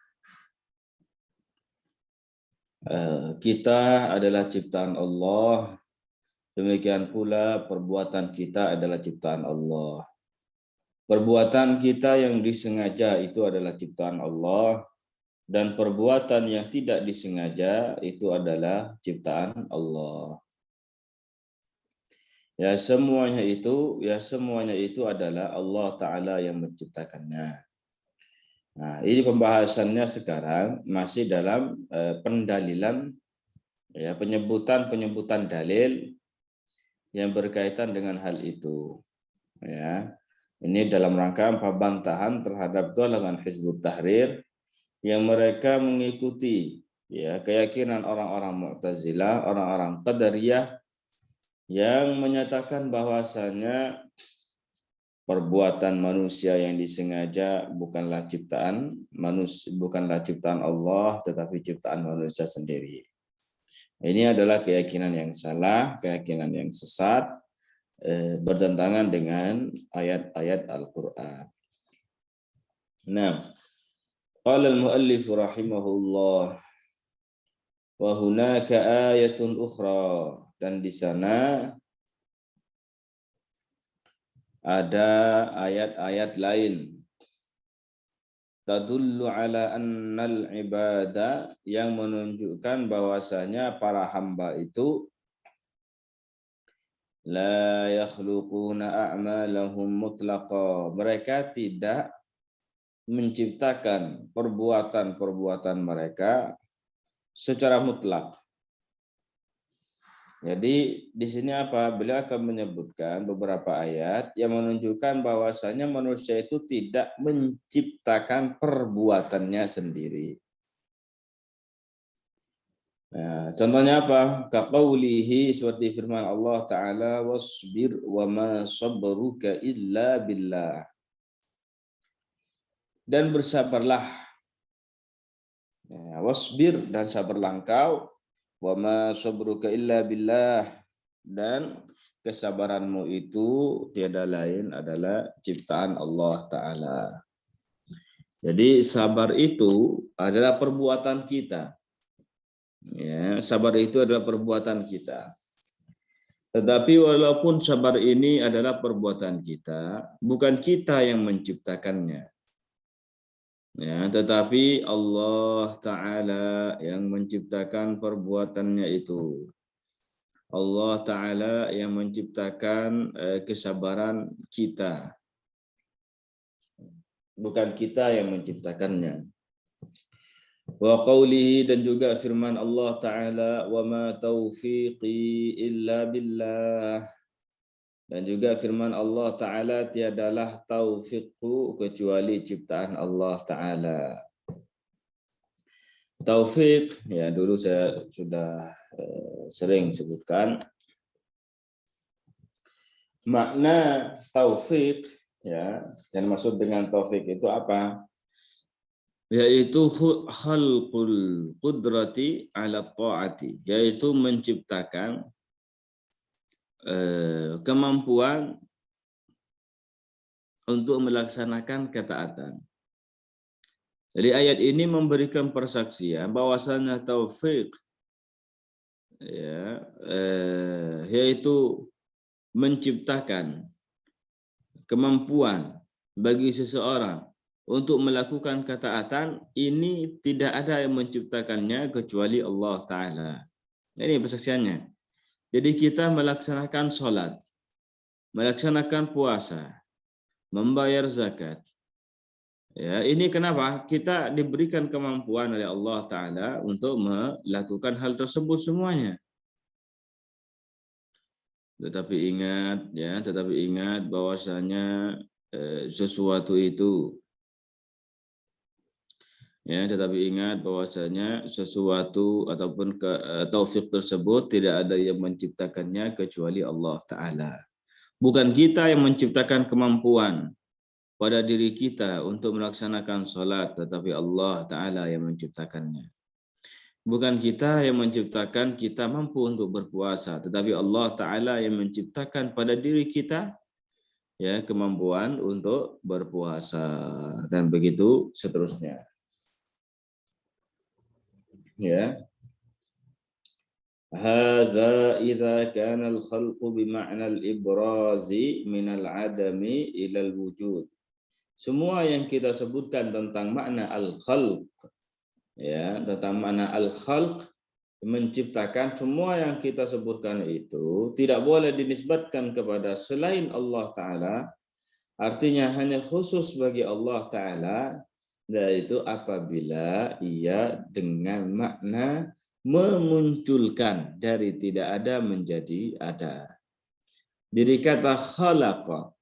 Kita adalah ciptaan Allah, demikian pula perbuatan kita adalah ciptaan Allah. Perbuatan kita yang disengaja itu adalah ciptaan Allah, dan perbuatan yang tidak disengaja itu adalah ciptaan Allah. Ya semuanya itu adalah Allah Ta'ala yang menciptakannya. Nah, ini pembahasannya sekarang masih dalam pendalilan, ya, penyebutan dalil yang berkaitan dengan hal itu. Ya, ini dalam rangka pembantahan terhadap golongan Hizbut Tahrir yang mereka mengikuti, ya, keyakinan orang-orang Mu'tazilah, orang-orang Qadariyah yang menyatakan bahwasanya perbuatan manusia yang disengaja bukanlah ciptaan manusia, bukanlah ciptaan Allah, tetapi ciptaan manusia sendiri. Ini adalah keyakinan yang salah, keyakinan yang sesat, bertentangan dengan ayat-ayat Al-Quran. Nah, qala al-muallif rahimahullah, wa hunaka ayatun ukhra, dan di sana ada ayat-ayat lain, tadullu ala annal ibada, yang menunjukkan bahwasanya para hamba itu la yakhluquna a'malahum mutlaqa, mereka tidak menciptakan perbuatan-perbuatan mereka secara mutlak. Jadi di sini apa? Beliau akan menyebutkan beberapa ayat yang menunjukkan bahwasanya manusia itu tidak menciptakan perbuatannya sendiri. Nah, contohnya apa? Kaqaulihi, seperti firman Allah Ta'ala, wasbir wa ma sabruka illa billah. Dan bersabarlah. Ya, wasbir, dan sabarlah engkau, wa ma sabruka illa billah, dan kesabaranmu itu tiada lain adalah ciptaan Allah Ta'ala. Jadi sabar itu adalah perbuatan kita. Ya, sabar itu adalah perbuatan kita. Tetapi walaupun sabar ini adalah perbuatan kita, bukan kita yang menciptakannya. Ya, tetapi Allah Ta'ala yang menciptakan perbuatannya itu. Allah Ta'ala yang menciptakan kesabaran kita. Bukan kita yang menciptakannya. Wa qawlihi, dan juga firman Allah Ta'ala, wa ma taufiqi illa billah. Dan juga firman Allah Ta'ala, tiadalah taufiqku kecuali ciptaan Allah Ta'ala. Taufik, ya dulu saya sudah sering sebutkan. Makna taufik, ya, yang maksud dengan taufik itu apa? Yaitu khalqul qudrati ala ta'ati, yaitu menciptakan kemampuan untuk melaksanakan ketaatan. Jadi ayat ini memberikan persaksian bahwasanya taufik, ya, yaitu menciptakan kemampuan bagi seseorang untuk melakukan ketaatan, ini tidak ada yang menciptakannya kecuali Allah Ta'ala. Ini persaksiannya. Jadi kita melaksanakan sholat, melaksanakan puasa, membayar zakat. Ya, ini kenapa? Kita diberikan kemampuan oleh Allah Ta'ala untuk melakukan hal tersebut semuanya. Tetapi ingat bahwasanya sesuatu itu, ya, tetapi ingat bahwasanya sesuatu ataupun taufik tersebut tidak ada yang menciptakannya kecuali Allah Ta'ala. Bukan kita yang menciptakan kemampuan pada diri kita untuk melaksanakan sholat, tetapi Allah Ta'ala yang menciptakannya. Bukan kita yang menciptakan kita mampu untuk berpuasa, tetapi Allah Ta'ala yang menciptakan pada diri kita, ya, kemampuan untuk berpuasa, dan begitu seterusnya. Ya. Hadza idza kana al-khalqu bima'na al-ibrazi min al-'adami ila al-wujud. Semua yang kita sebutkan tentang makna al-khalq, ya, tentang makna al-khalq, menciptakan, semua yang kita sebutkan itu tidak boleh dinisbatkan kepada selain Allah Ta'ala, artinya hanya khusus bagi Allah Ta'ala, yaitu apabila ia dengan makna memunculkan dari tidak ada menjadi ada. Jadi kata khalaqa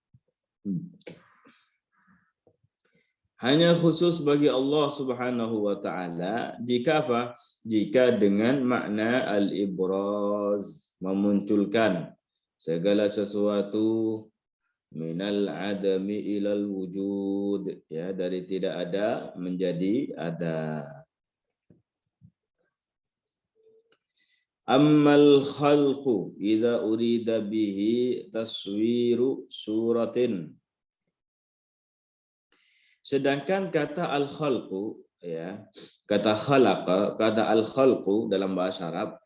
hanya khusus bagi Allah Subhanahu wa taala jika apa? Jika dengan makna al-ibraz, memunculkan segala sesuatu minal adami ilal wujud, ya, dari tidak ada menjadi ada. Ammal khalqu idza urida bihi taswiru suratin. Sedangkan kata al-khalqu, ya, kata khalaqa, kata al-khalqu dalam bahasa Arab,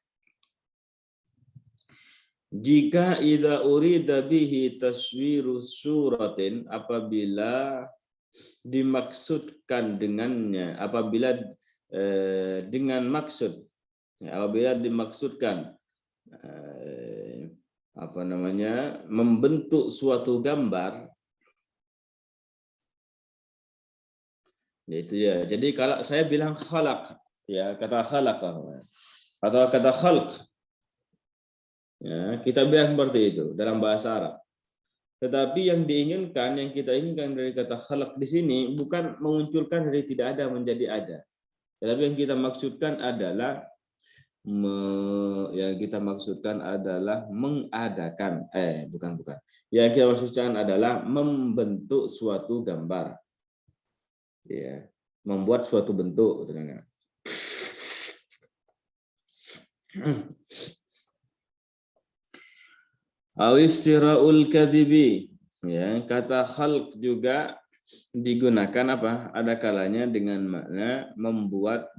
jika idza urida bihi taswiru suratin, apabila dimaksudkan dengannya, apabila dengan maksud, apabila dimaksudkan membentuk suatu gambar, itu ya. Jadi kalau saya bilang khalaq, ya, kata khalaq atau kata khalq, ya, kita bilang seperti itu dalam bahasa Arab. Tetapi yang diinginkan, yang kita inginkan dari kata khalaq di sini bukan mengunculkan dari tidak ada menjadi ada. Tetapi yang kita maksudkan adalah mengadakan, bukan. Yang kita maksudkan adalah membentuk suatu gambar. Ya, membuat suatu bentuk. Awistira'ul kadhibi, ya, kata khalq juga digunakan apa? Ada kalanya dengan makna membuat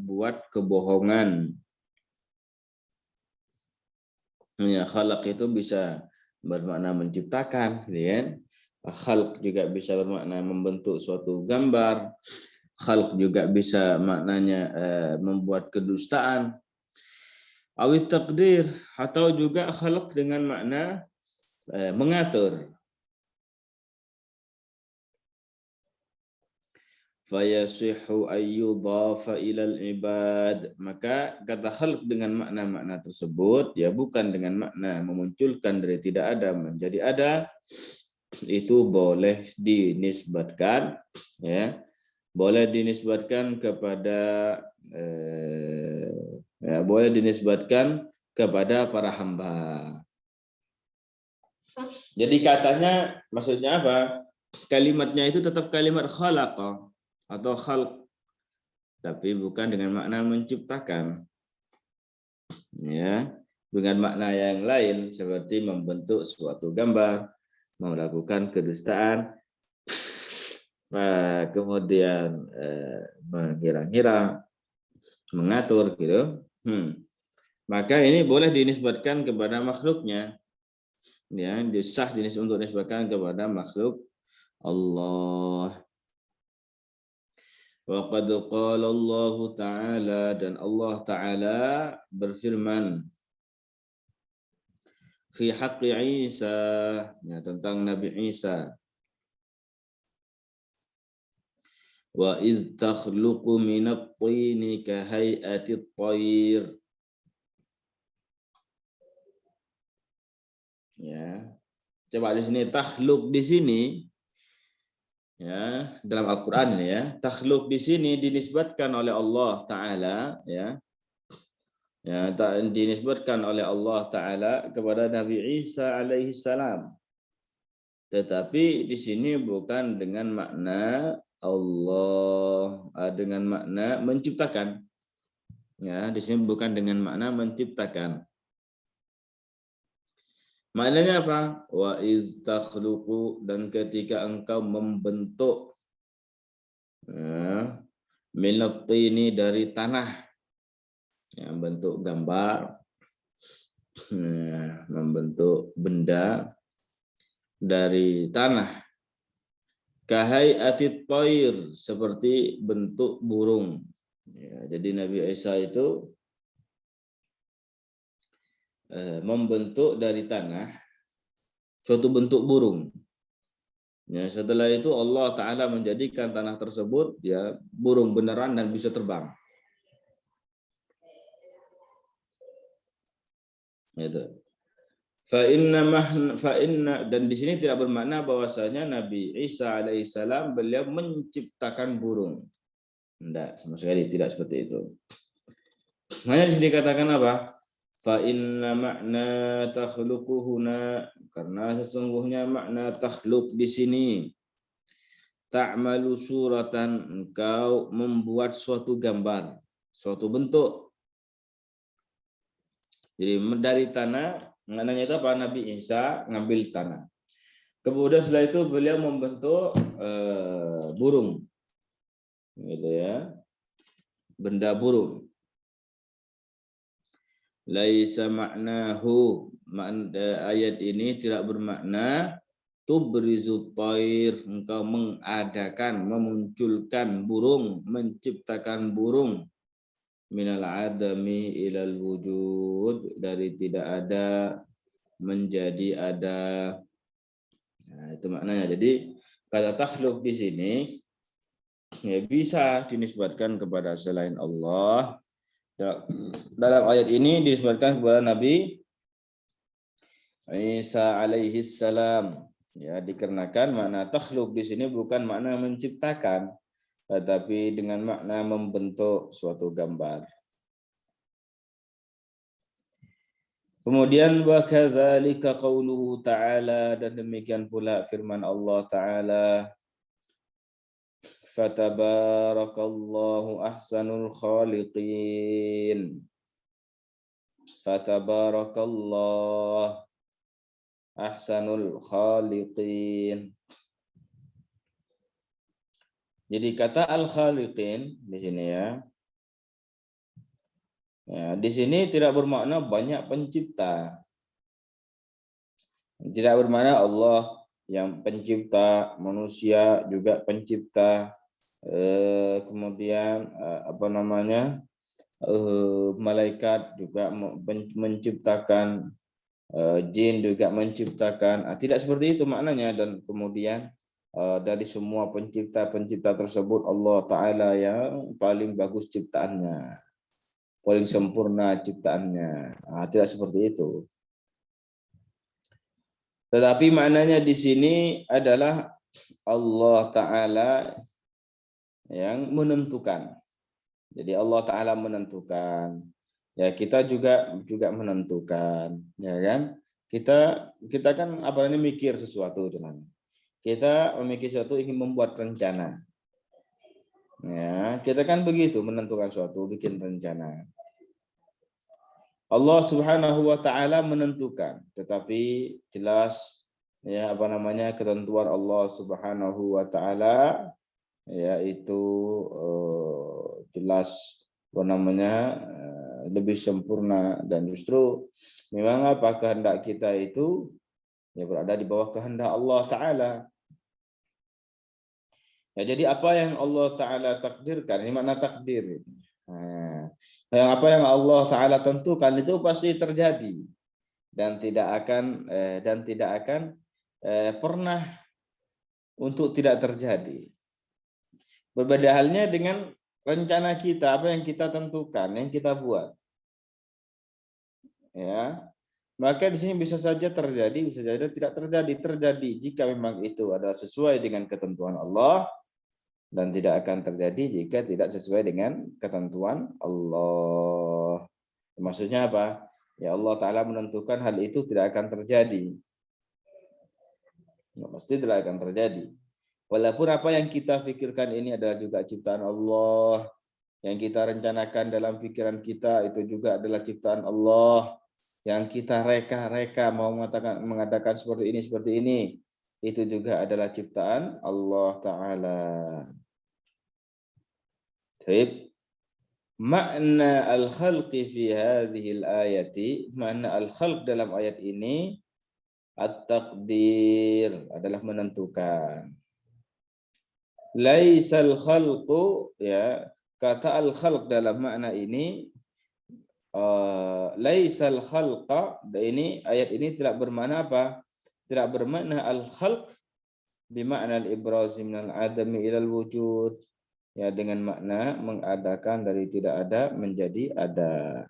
kebohongan. Ya, khalaq itu bisa bermakna menciptakan, ya. Khalq juga bisa bermakna membentuk suatu gambar. Khalq juga bisa maknanya membuat kedustaan. Awit takdir, atau juga khalq dengan makna mengatur. Fayasihu ayyudhafa ilal ibad, maka kata khalq dengan makna-makna tersebut, ya, bukan dengan makna memunculkan dari tidak ada menjadi ada, itu boleh dinisbatkan, ya, boleh dinisbatkan kepada boleh dinisbatkan kepada para hamba. Jadi katanya, maksudnya apa? Kalimatnya itu tetap kalimat khalaqa atau khalq, tapi bukan dengan makna menciptakan, ya, dengan makna yang lain seperti membentuk suatu gambar, melakukan kedustaan, kemudian mengira-ngira, mengatur, gitu. Maka ini boleh dinisbatkan kepada makhluknya, ya, disah untuk dinisbatkan kepada makhluk Allah. Wa qad qala Allah Ta'ala, dan Allah Ta'ala berfirman fi haqqi Isa, ya, tentang Nabi Isa. Wa idh takhluqu minat tini ka hay'ati at-tayr. Ya. Coba di sini takhluq di sini, ya, dalam Al-Qur'an ini, ya, takhluq di sini dinisbatkan oleh Allah Ta'ala, ya. Ya, dinisbatkan oleh Allah Ta'ala kepada Nabi Isa alaihi salam. Tetapi di sini bukan dengan makna Allah, dengan makna menciptakan. Ya, di sini bukan dengan makna menciptakan. Maknanya apa? Wa iz takhluqu, dan ketika engkau membentuk, ya, minat tini, dari tanah, ya, bentuk gambar, membentuk benda dari tanah. Kahai'atit thair, seperti bentuk burung. Ya, jadi Nabi Isa itu membentuk dari tanah suatu bentuk burung. Ya, setelah itu Allah Ta'ala menjadikan tanah tersebut ya burung beneran dan bisa terbang. Itu. Dan di sini tidak bermakna bahwasanya Nabi Isa alaihissalam beliau menciptakan burung. Tidak, sama sekali tidak seperti itu. Hanya di sini dikatakan apa? Fa inna makna takhluquhuna, karena sesungguhnya makna takhluk di sini ta'malu suratan, engkau membuat suatu gambar, suatu bentuk. Jadi dari tanah, maknanya itu apa? Nabi Isa ngambil tanah. Kemudian setelah itu beliau membentuk burung, gitu ya, benda burung. Laisa maknahu, ayat ini tidak bermakna tubrizu thair, engkau mengadakan, memunculkan burung, menciptakan burung, minal adami ilal wujud, dari tidak ada menjadi ada. Nah, itu maknanya. Jadi kata takhluk di sini ya bisa dinisbatkan kepada selain Allah. Dalam ayat ini dinisbatkan kepada Nabi Isa alaihi salam. Ya, dikarenakan makna takhluk di sini bukan makna menciptakan, tetapi dengan makna membentuk suatu gambar. Kemudian wa kadzalika qauluhu ta'ala, dan demikian pula firman Allah Ta'ala, fatabarakallahu ahsanul khaliqin. Fatabarakallah ahsanul khaliqin. Jadi kata al-khaliqin di sini ya. Ya, di sini tidak bermakna banyak pencipta. Tidak bermakna Allah yang pencipta, manusia juga pencipta, kemudian malaikat juga menciptakan, jin juga menciptakan. Tidak seperti itu maknanya. Dan kemudian dari semua pencipta tersebut Allah Ta'ala yang paling bagus ciptaannya, paling sempurna ciptaannya. Tidak seperti itu. Tetapi maknanya di sini adalah Allah Ta'ala yang menentukan. Jadi Allah Ta'ala menentukan. Ya, kita juga menentukan, ya kan? Kita kan mikir sesuatu dengan. Kita memikir sesuatu, ingin membuat rencana. Ya, kita kan begitu, menentukan sesuatu, bikin rencana. Allah Subhanahu wa Ta'ala menentukan, tetapi jelas ya ketentuan Allah Subhanahu wa Ta'ala yaitu jelas lebih sempurna, dan justru memang kehendak kita itu ya berada di bawah kehendak Allah Ta'ala. Ya, jadi apa yang Allah Ta'ala takdirkan, ini makna takdir. Apa yang Allah Ta'ala tentukan itu pasti terjadi, dan tidak akan pernah untuk tidak terjadi. Berbeda halnya dengan rencana kita, apa yang kita tentukan, yang kita buat. Ya, maka di sini bisa saja terjadi, bisa saja tidak terjadi. Terjadi jika memang itu adalah sesuai dengan ketentuan Allah, dan tidak akan terjadi jika tidak sesuai dengan ketentuan Allah. Maksudnya apa? Ya, Allah Ta'ala menentukan hal itu tidak akan terjadi. Ya, pasti tidak akan terjadi. Walaupun apa yang kita pikirkan ini adalah juga ciptaan Allah, yang kita rencanakan dalam pikiran kita itu juga adalah ciptaan Allah, yang kita reka-reka mau mengadakan seperti ini, itu juga adalah ciptaan Allah Ta'ala. Baik. makna al-khalqi fi hadhihi al-ayati, makna al-khalq dalam ayat ini at-taqdir adalah menentukan. Laisal khalqu, ya, kata al-khalq dalam makna ini laisal khalqa, ini ayat ini tidak bermakna apa? Tidak bermakna al-khalq bimakna al-ibraz min al-adami ila al-wujud, ya, dengan makna mengadakan dari tidak ada menjadi ada.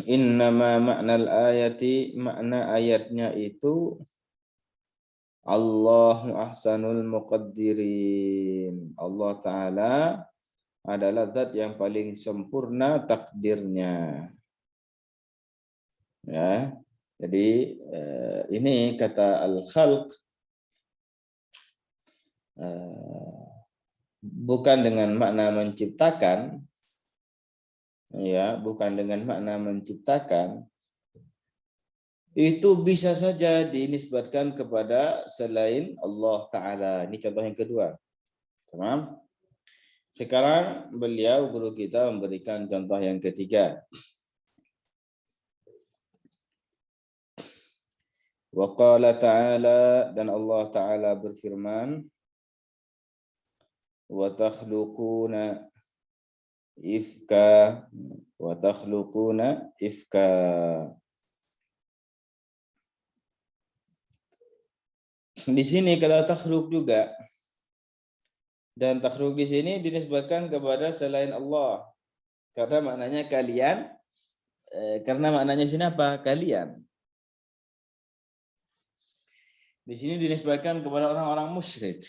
Innama makna al-ayati, makna ayatnya itu Allahu ahsanul muqaddirin. Allah Ta'ala adalah zat yang paling sempurna takdirnya. Ya, jadi ini kata al-khalq bukan dengan makna menciptakan, ya, bukan dengan makna menciptakan. Itu bisa saja dinisbatkan kepada selain Allah Ta'ala. Ini contoh yang kedua. Tamam? Sekarang beliau, guru kita, memberikan contoh yang ketiga. Wa qala ta'ala, dan Allah Ta'ala berfirman, wa takhluquna ifka, wa takhluquna ifka. Di sini kalau takhluk juga, dan takhluk di sini dinisbatkan kepada selain Allah, karena maknanya kalian, karena maknanya sini apa? Kalian. Di sini dinisbatkan kepada orang-orang musyrik.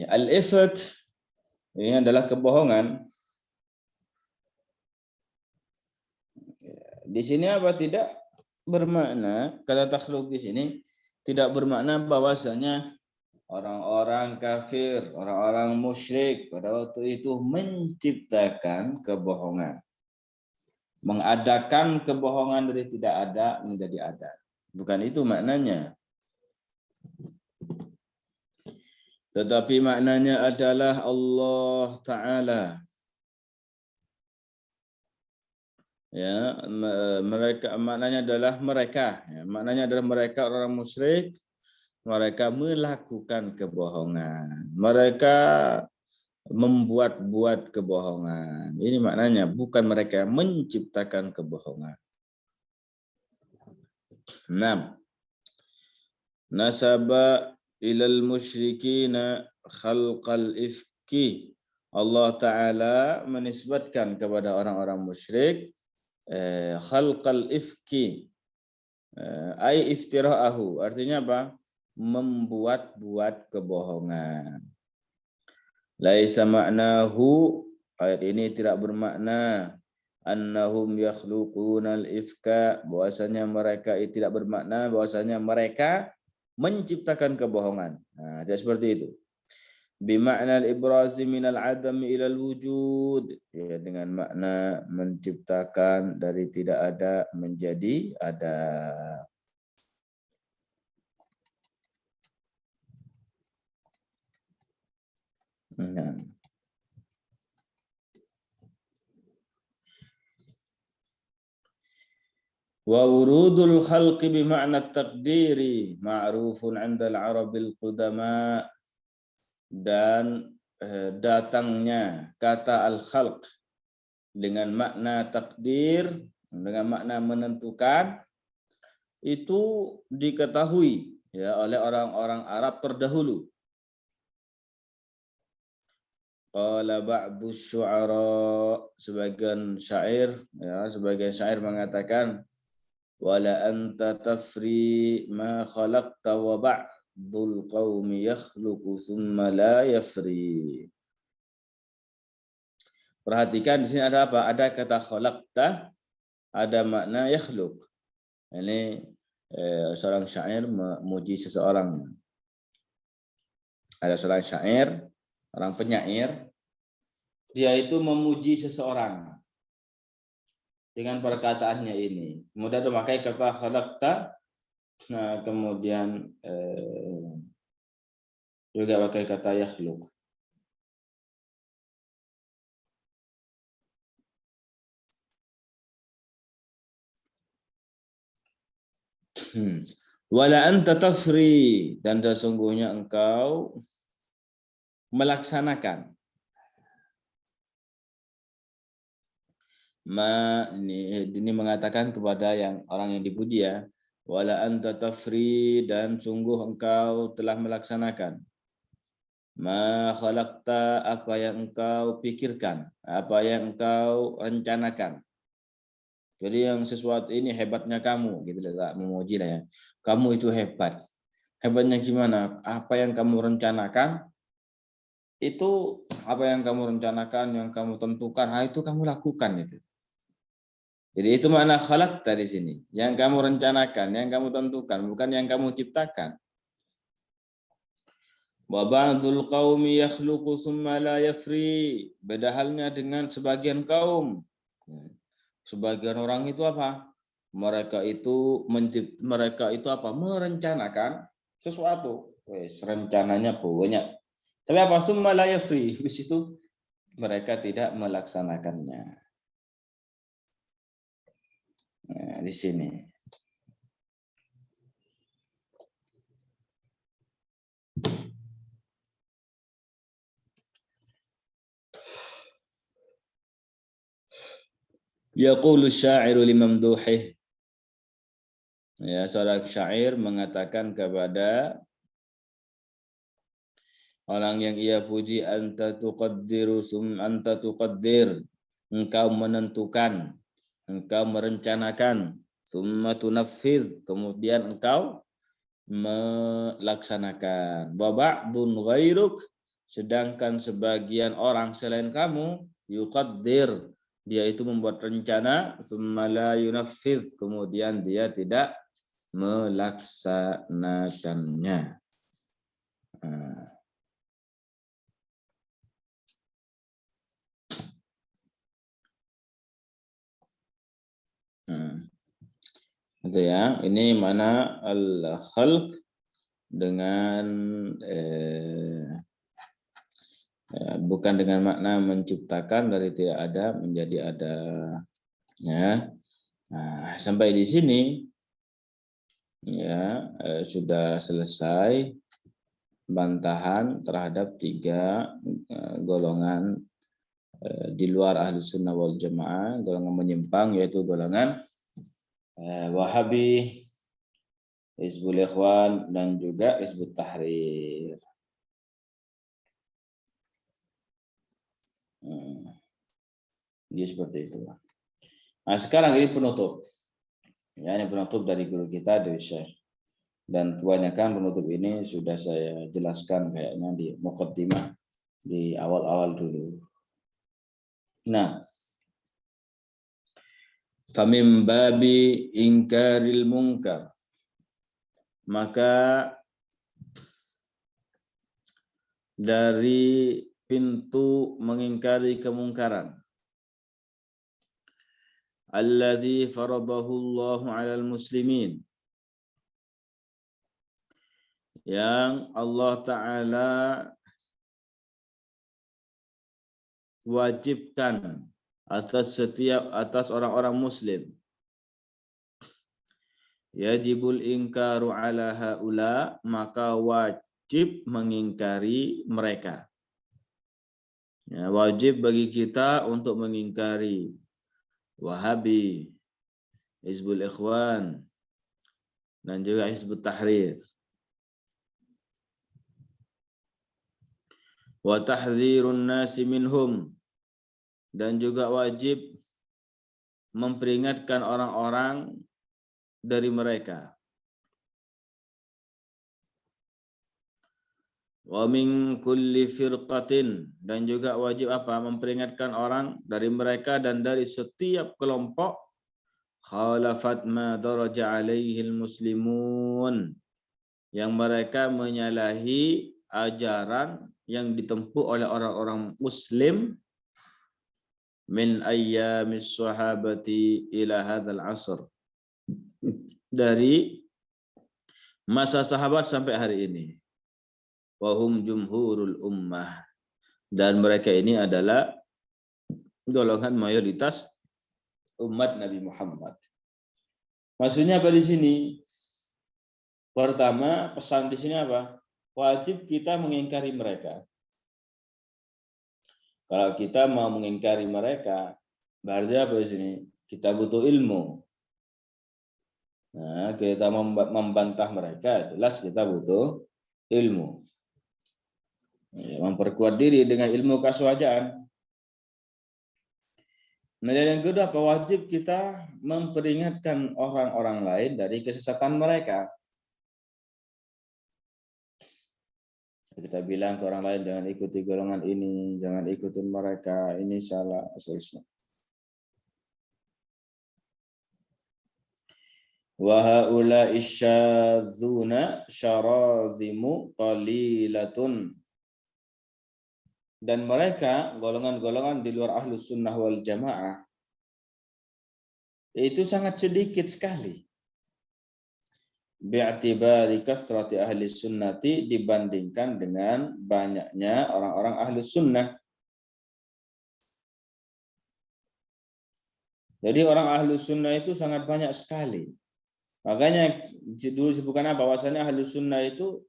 Al-ifk ini adalah kebohongan. Di sini apa? Tidak bermakna, kata takhluk di sini tidak bermakna bahwasanya orang-orang kafir, orang-orang musyrik pada waktu itu menciptakan kebohongan, mengadakan kebohongan dari tidak ada menjadi ada. Bukan itu maknanya. Tetapi maknanya adalah Allah Ta'ala, ya, mereka, maknanya adalah mereka, ya, maknanya adalah mereka orang musyrik, mereka melakukan kebohongan, mereka membuat-buat kebohongan. Ini maknanya, bukan mereka menciptakan kebohongan. 6. Nasaba ilal musyrikina khalqal ifki. Allah Ta'ala menisbatkan kepada orang-orang musyrik khalqal ifki, ay iftira'ahu, artinya apa? Membuat-buat kebohongan. Laisa ma'nahu, ayat ini tidak bermakna annahum yakhluqunal ifka, bahwasanya mereka, tidak bermakna bahwasanya mereka menciptakan kebohongan. Nah, jadi seperti itu. Bima'na al-ibrazi minal adami ilal wujud, ya, dengan makna menciptakan dari tidak ada menjadi ada. Nah. Wa wurudul khalqi bima'na at-taqdiri ma'rufun 'inda al-arabil qudama, dan datangnya kata al-khalq dengan makna takdir, dengan makna menentukan, itu diketahui, ya, oleh orang-orang Arab terdahulu. Qala ba'du syu'ara, sebagian syair, ya, sebagian syair mengatakan, wala anta tafri ma khalaqta wa ba'dul qaumi yakhluqu thumma la yafri. Perhatikan di sini ada apa? Ada kata khalaqta, ada makna yakhluq. Ini seorang syair memuji seseorang. Ada seorang syair, orang penyair, dia itu memuji seseorang dengan perkataannya ini. Kemudian memakai kata khalaqta, nah, kemudian juga pakai kata yakhluq. Wala anta tafri, dan sesungguhnya engkau melaksanakan. Ini mengatakan kepada yang orang yang dipuji ya. Wala anta tafri, dan sungguh engkau telah melaksanakan. Ma khalaqta, apa yang engkau pikirkan, apa yang engkau rencanakan. Jadi yang sesuatu ini hebatnya kamu, gitu lah, memuji lah ya. Kamu itu hebat. Hebatnya gimana? Apa yang kamu rencanakan, itu apa yang kamu rencanakan, yang kamu tentukan, itu kamu lakukan itu. Jadi itu makna khalaqta di sini. Yang kamu rencanakan, yang kamu tentukan, bukan yang kamu ciptakan. Wa ba'dul qaumi yakhluqu tsumma la yafri. Beda halnya dengan sebagian kaum. Sebagian orang itu apa? Mereka itu apa? Merencanakan sesuatu. Rencananya banyak. Tapi apa? Tsumma la yafri. Di situ mereka tidak melaksanakannya. Nah, di sini. Yaqulu syairu limamduhih. Ya, seorang syair mengatakan kepada orang yang ia puji, anta tuqaddiru anta tuqaddir, engkau menentukan, engkau merencanakan, summa tunaffiz, kemudian engkau melaksanakan. Wa ba'dun ghairuk, sedangkan sebagian orang selain kamu, yuqaddir, dia itu membuat rencana, summa la yunaffiz, kemudian dia tidak melaksanakannya. Itu ya, ini mana al-khalq dengan bukan dengan makna menciptakan dari tidak ada menjadi ada. Ya, nah, sampai di sini ya sudah selesai bantahan terhadap 3 golongan di luar Ahlus Sunnah wal Jamaah, golongan menyimpang, yaitu golongan Wahabi, Hizbul Ikhwan, dan juga Hizbut Tahrir. Jadi seperti itu. Nah, sekarang ini penutup. Ya, ini penutup dari guru kita, dari Syekh. Dan kebanyakan penutup ini sudah saya jelaskan kayaknya di muqaddimah di awal-awal dulu. Nah, famim babi ingkaril munkar, maka dari pintu mengingkari kemungkaran, alladzi faradahu Allahu 'alal muslimin, yang Allah Ta'ala wajibkan atas orang-orang muslim. Yajibul ingkaru ala haula, maka wajib mengingkari mereka. Ya, wajib bagi kita untuk mengingkari Wahabi, Hizbul Ikhwan, dan juga Hizbut Tahrir. Wa tahdzirun nasi minhum, dan juga wajib memperingatkan orang-orang dari mereka. Wa min kulli firqatin, dan juga wajib apa? Memperingatkan orang dari mereka dan dari setiap kelompok. Khalafat ma daraja alaihi muslimun, yang mereka menyalahi ajaran yang ditempuh oleh orang-orang muslim min ayyamis sahabati ila hadzal asr, dari masa sahabat sampai hari ini. Wahum jumhurul ummah, dan mereka ini adalah golongan mayoritas umat Nabi Muhammad. Maksudnya apa di sini? Pertama, pesan di sini apa? Wajib kita mengingkari mereka. Kalau kita mau mengingkari mereka, berarti apa di sini? Kita butuh ilmu. Nah, kita membantah mereka, jelas kita butuh ilmu. Memperkuat diri dengan ilmu kaswajaan. Kemudian yang kedua, wajib kita memperingatkan orang-orang lain dari kesesatan mereka. Kita bilang ke orang lain, jangan ikuti golongan ini, jangan ikutin mereka, ini salah, seterusnya. Wa haula'i syadzuna syarazimu qalilatun. Dan mereka, golongan-golongan di luar ahlus sunnah wal jamaah, itu sangat sedikit sekali. Bi'tibari kathrati ahli sunnati, dibandingkan dengan banyaknya orang-orang ahlus sunnah. Jadi orang ahlus sunnah itu sangat banyak sekali. Makanya dulu disebutkan bahwasanya ahlus sunnah itu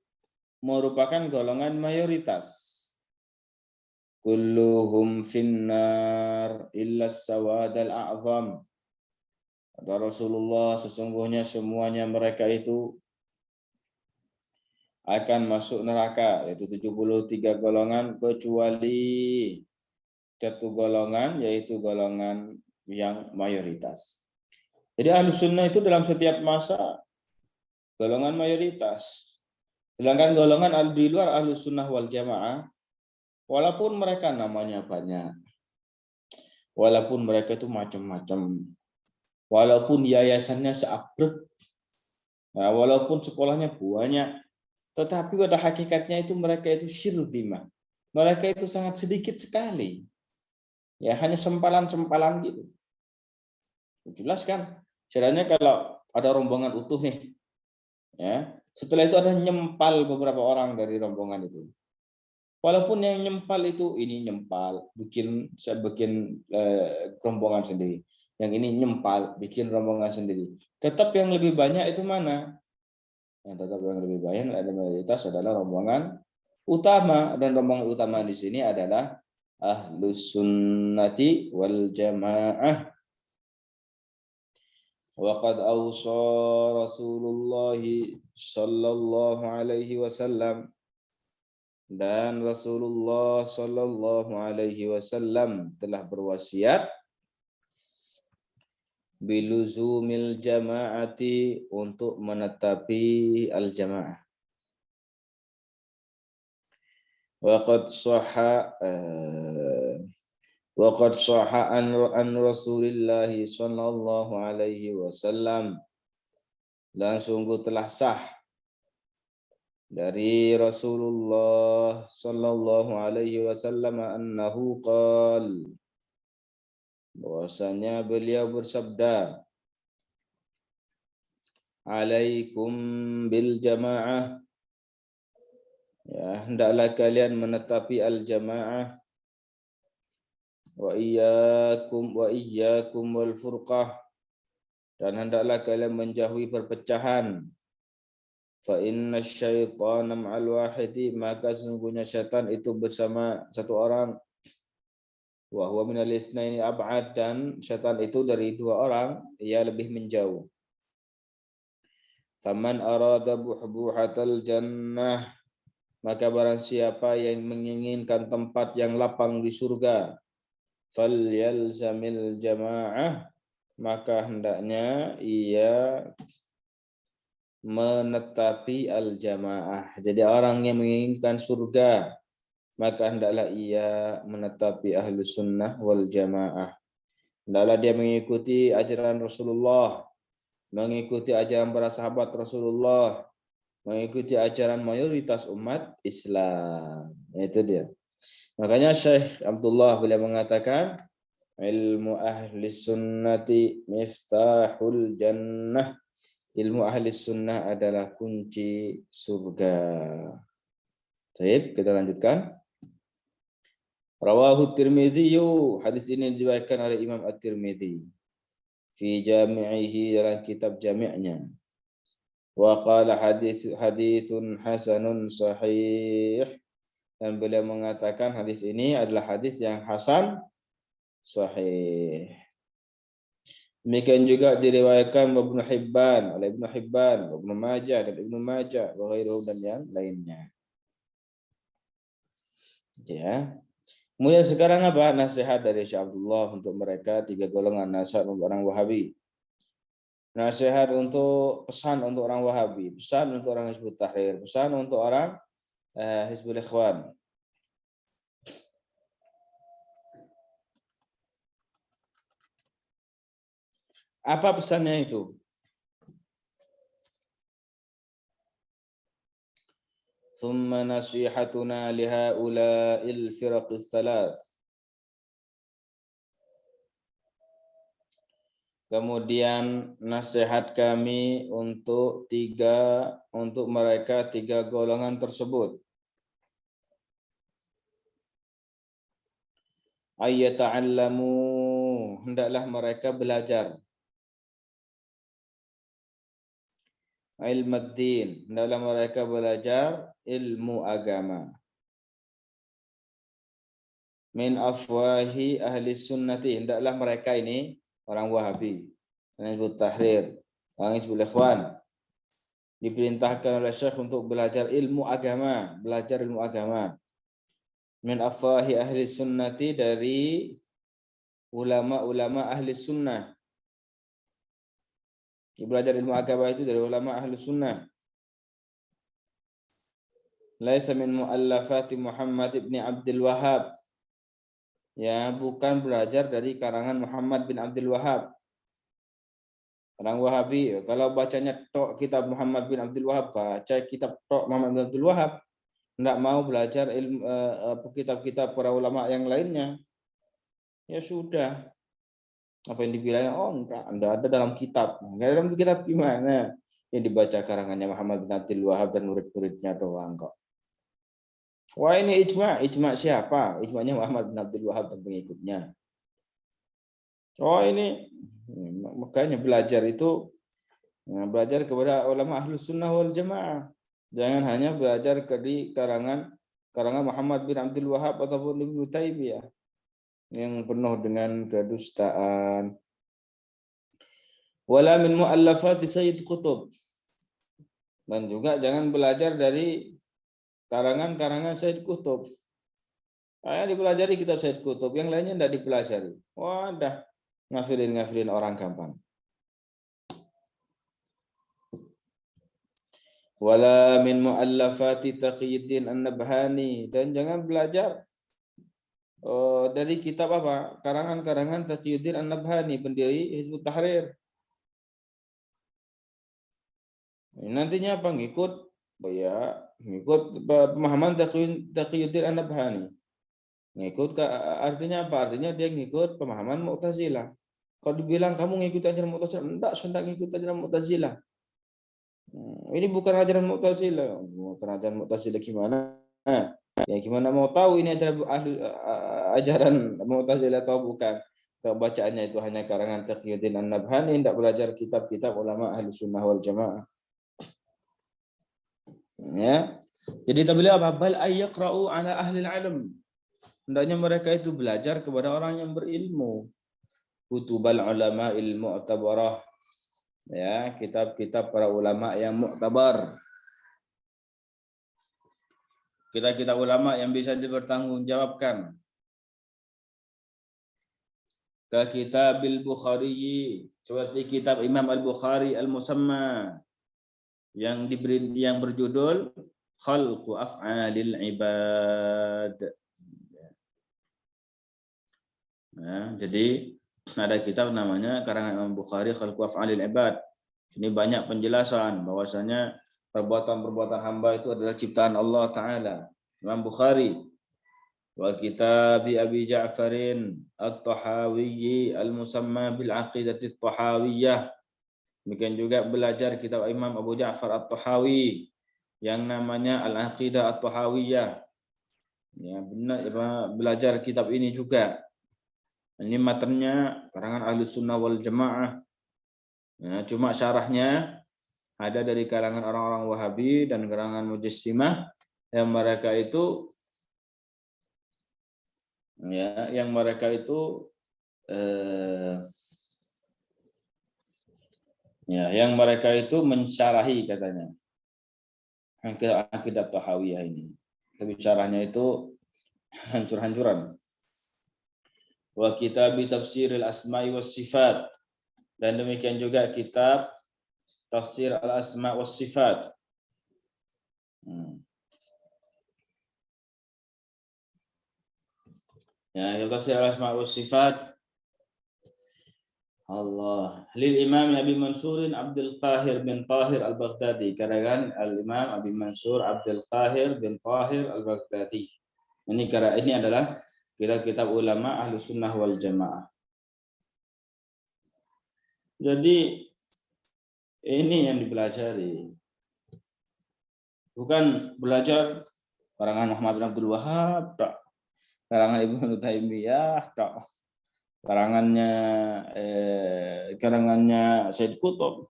merupakan golongan mayoritas. Kulluhum finnar illa sawadal a'zam. Kata Rasulullah, sesungguhnya semuanya mereka itu akan masuk neraka, yaitu 73 golongan, kecuali satu golongan, yaitu golongan yang mayoritas. Jadi ahlus sunnah itu dalam setiap masa golongan mayoritas. Sedangkan golongan di luar ahlus sunnah wal jamaah, walaupun mereka namanya banyak, walaupun mereka itu macam-macam, walaupun yayasannya seabrek, walaupun sekolahnya banyak, tetapi pada hakikatnya itu mereka itu syirdimah. Mereka itu sangat sedikit sekali. Ya, hanya sempalan-sempalan gitu. Jelas kan? Sebenarnya kalau ada rombongan utuh nih, ya, setelah itu ada nyempal beberapa orang dari rombongan itu. Walaupun yang nyempal itu ini nyempal, bikin rombongan sendiri. Yang ini nyempal, bikin rombongan sendiri. Tetap yang lebih banyak itu mana? Yang tetap yang lebih banyak ada mayoritas adalah rombongan utama, dan rombongan utama di sini adalah ahlus sunnati wal jamaah. Waqad awsa Rasulullah sallallahu alaihi wasallam, dan Rasulullah sallallahu alaihi wasallam telah berwasiat biluzumil jamaati, untuk menetapi al-jamaah. Waqad sahha an Rasulillah sallallahu alaihi wasallam, dan sungguh telah sah dari Rasulullah sallallahu alaihi wasallam annahu qala, bahwasanya beliau bersabda, alaikum bil jamaah, ya, hendaklah kalian menetapi al jamaah, wa iyyakum wal furqah, dan hendaklah kalian menjauhi perpecahan. Fa inna syaitana ma'al wahidi, maka sesungguhnya syaitan itu bersama satu orang. Wa huwa minal itsnaini ab'ad, dan syaitan itu dari dua orang ia lebih menjauh. Faman arada buhbuhatal jannah, maka barang siapa yang menginginkan tempat yang lapang di surga, falyalzamil jamaah, maka hendaknya ia menetapi al-jamaah. Jadi orang yang menginginkan surga, maka hendaklah ia menetapi ahlus sunnah wal jamaah. Hendaklah dia mengikuti ajaran Rasulullah, mengikuti ajaran para sahabat Rasulullah, mengikuti ajaran mayoritas umat Islam. Itu dia. Makanya Syekh Abdullah beliau mengatakan, ilmu ahli sunnati miftahul jannah. Ilmu ahli sunnah adalah kunci surga. Baik, kita lanjutkan. Rawahu Tirmidzi, hadis ini diriwayatkan oleh Imam At-Tirmidzi fi jami'ihi, dalam kitab jami'nya. Wa qala haditsun hasanun sahih, dan beliau mengatakan hadis ini adalah hadis yang hasan sahih. Demikian juga diriwayatkan Ibnu Hibban, oleh Ibnu Hibban, Ibnu Majah dan Ibnu Majah, wa ghairuhu dan yang lainnya. Ya. Kemudian sekarang apa nasihat dari Syekh Abdullah untuk mereka tiga golongan, nasihat untuk orang Wahabi. Nasihat untuk pesan untuk orang Wahabi, pesan untuk orang Hizbut Tahrir, pesan untuk orang Hizbul Ikhwan. Apa pesannya itu? Thumma nasihatuna lihaula'il firaqis thalath. Kemudian nasihat kami untuk mereka tiga golongan tersebut. Ayyata'allamu, hendaklah mereka belajar. Ilmuddin, hendaklah mereka belajar ilmu agama. Min afwahi ahli sunnati, hendaklah mereka ini orang Wahabi, orang Hizbut Tahrir, orang Hizbul Ikhwan, diperintahkan oleh Syekh untuk belajar ilmu agama, Min afwahi ahli sunnati, dari ulama-ulama ahli sunnah. Belajar ilmu agama itu dari ulama ahli sunnah. Laisa min muallafati Muhammad ibn Abdul Wahhab. Ya, bukan belajar dari karangan Muhammad bin Abdul Wahhab. Orang Wahabi, kalau bacanya tok kitab Muhammad bin Abdul Wahhab, baca kitab tok Muhammad bin Abdul Wahhab, tidak mau belajar ilmu kitab-kitab para ulama yang lainnya, ya sudah. Apa yang dibilang, oh enggak ada dalam kitab. Enggak ada dalam kitab gimana? Yang dibaca karangannya Muhammad bin Abdul Wahhab dan murid-muridnya doang kok. Wah, ini ijma siapa? Ijma'nya Muhammad bin Abdul Wahhab dan pengikutnya. Oh, ini makanya belajar itu, belajar kepada ulama Ahlus Sunnah wal Jamaah. Jangan hanya belajar di karangan Muhammad bin Abdul Wahhab ataupun Ibnu Taimiyah yang penuh dengan kedustaan. Wala min muallafati Sayyid Qutb. Dan juga jangan belajar dari karangan Sayyid Qutb. Dipelajari kitab Sayyid Qutb, yang lainnya tidak dipelajari. Wah, dah ngafirin orang gampang. Wala min muallafati Taqiyuddin An-Nabhani, dan jangan belajar dari kitab apa? Karangan Taqiyuddin An-Nabhani, pendiri Hizbut Tahrir. Nantinya apa? Ngikut pemahaman Taqiyuddin An-Nabhani. Ngikut artinya apa? Artinya dia ngikut pemahaman Mu'tazilah. Kalau dibilang kamu ngikut ajaran Mu'tazilah, enggak, sudah ngikut ajaran Mu'tazilah. Ini bukan ajaran Mu'tazilah. Bukan ajaran Mu'tazilah gimana? Ya gimana mau tahu ini ajaran Mu'tazilah atau bukan? Kebacaannya itu hanya karangan Taqiyuddin An-Nabhani, tidak belajar kitab-kitab ulama Ahli Sunnah wal Jamaah. Ya. Jadi beliau apa? Bal ayyaqra'u ala ahli al-ilm. Hendaknya mereka itu belajar kepada orang yang berilmu. Kutubal ulama ilmu mu'tabarah. Ya, kitab-kitab para ulama yang mu'tabar. Kitab-kitab ulama yang bisa dipertanggungjawabkan. Ka kitabil Bukhari, seperti kitab Imam Al-Bukhari Al-Musamma yang berjudul Khalqu Af'alil Ibad. Nah, jadi ada kitab namanya karangan Imam Bukhari Khalqu Af'alil Ibad. Ini banyak penjelasan bahwasanya perbuatan-perbuatan hamba itu adalah ciptaan Allah Ta'ala. Imam Bukhari wa kitab Abi Ja'farin At-Tahawi Al-Musamma bil Aqidati At-Tahawiyah. Demikian juga belajar kitab Imam Abu Ja'far At-Tahawi yang namanya Al-Aqidah At-Tahawiyah. Ya, benar, belajar kitab ini juga. Ini matanya karangan Ahlus Sunnah wal Jamaah. Ya, cuma syarahnya ada dari kalangan orang-orang Wahabi dan kalangan Mujassimah yang mereka itu yang mereka itu mensyarahi katanya akidah Tahawiyah ini. Tapi syarahnya itu hancur-hancuran. Wa kitab tafsir al-asma'i was sifat, dan demikian juga kitab tafsir al-asma' was sifat. Ya, tafsir al-asma' was sifat Allah lil Imam Abi Mansur Abdul Qahir bin Tahir al-Baghdadi, karangan al-Imam Abi Mansur Abdul Qahir bin Tahir al-Baghdadi. Ini adalah kitab-kitab ulama ahlu sunnah wal jamaah. Jadi ini yang dipelajari, bukan belajar karangan Muhammad bin Abdul Wahab, karangan Ibnu Taimiyah, karangannya Said Qutb,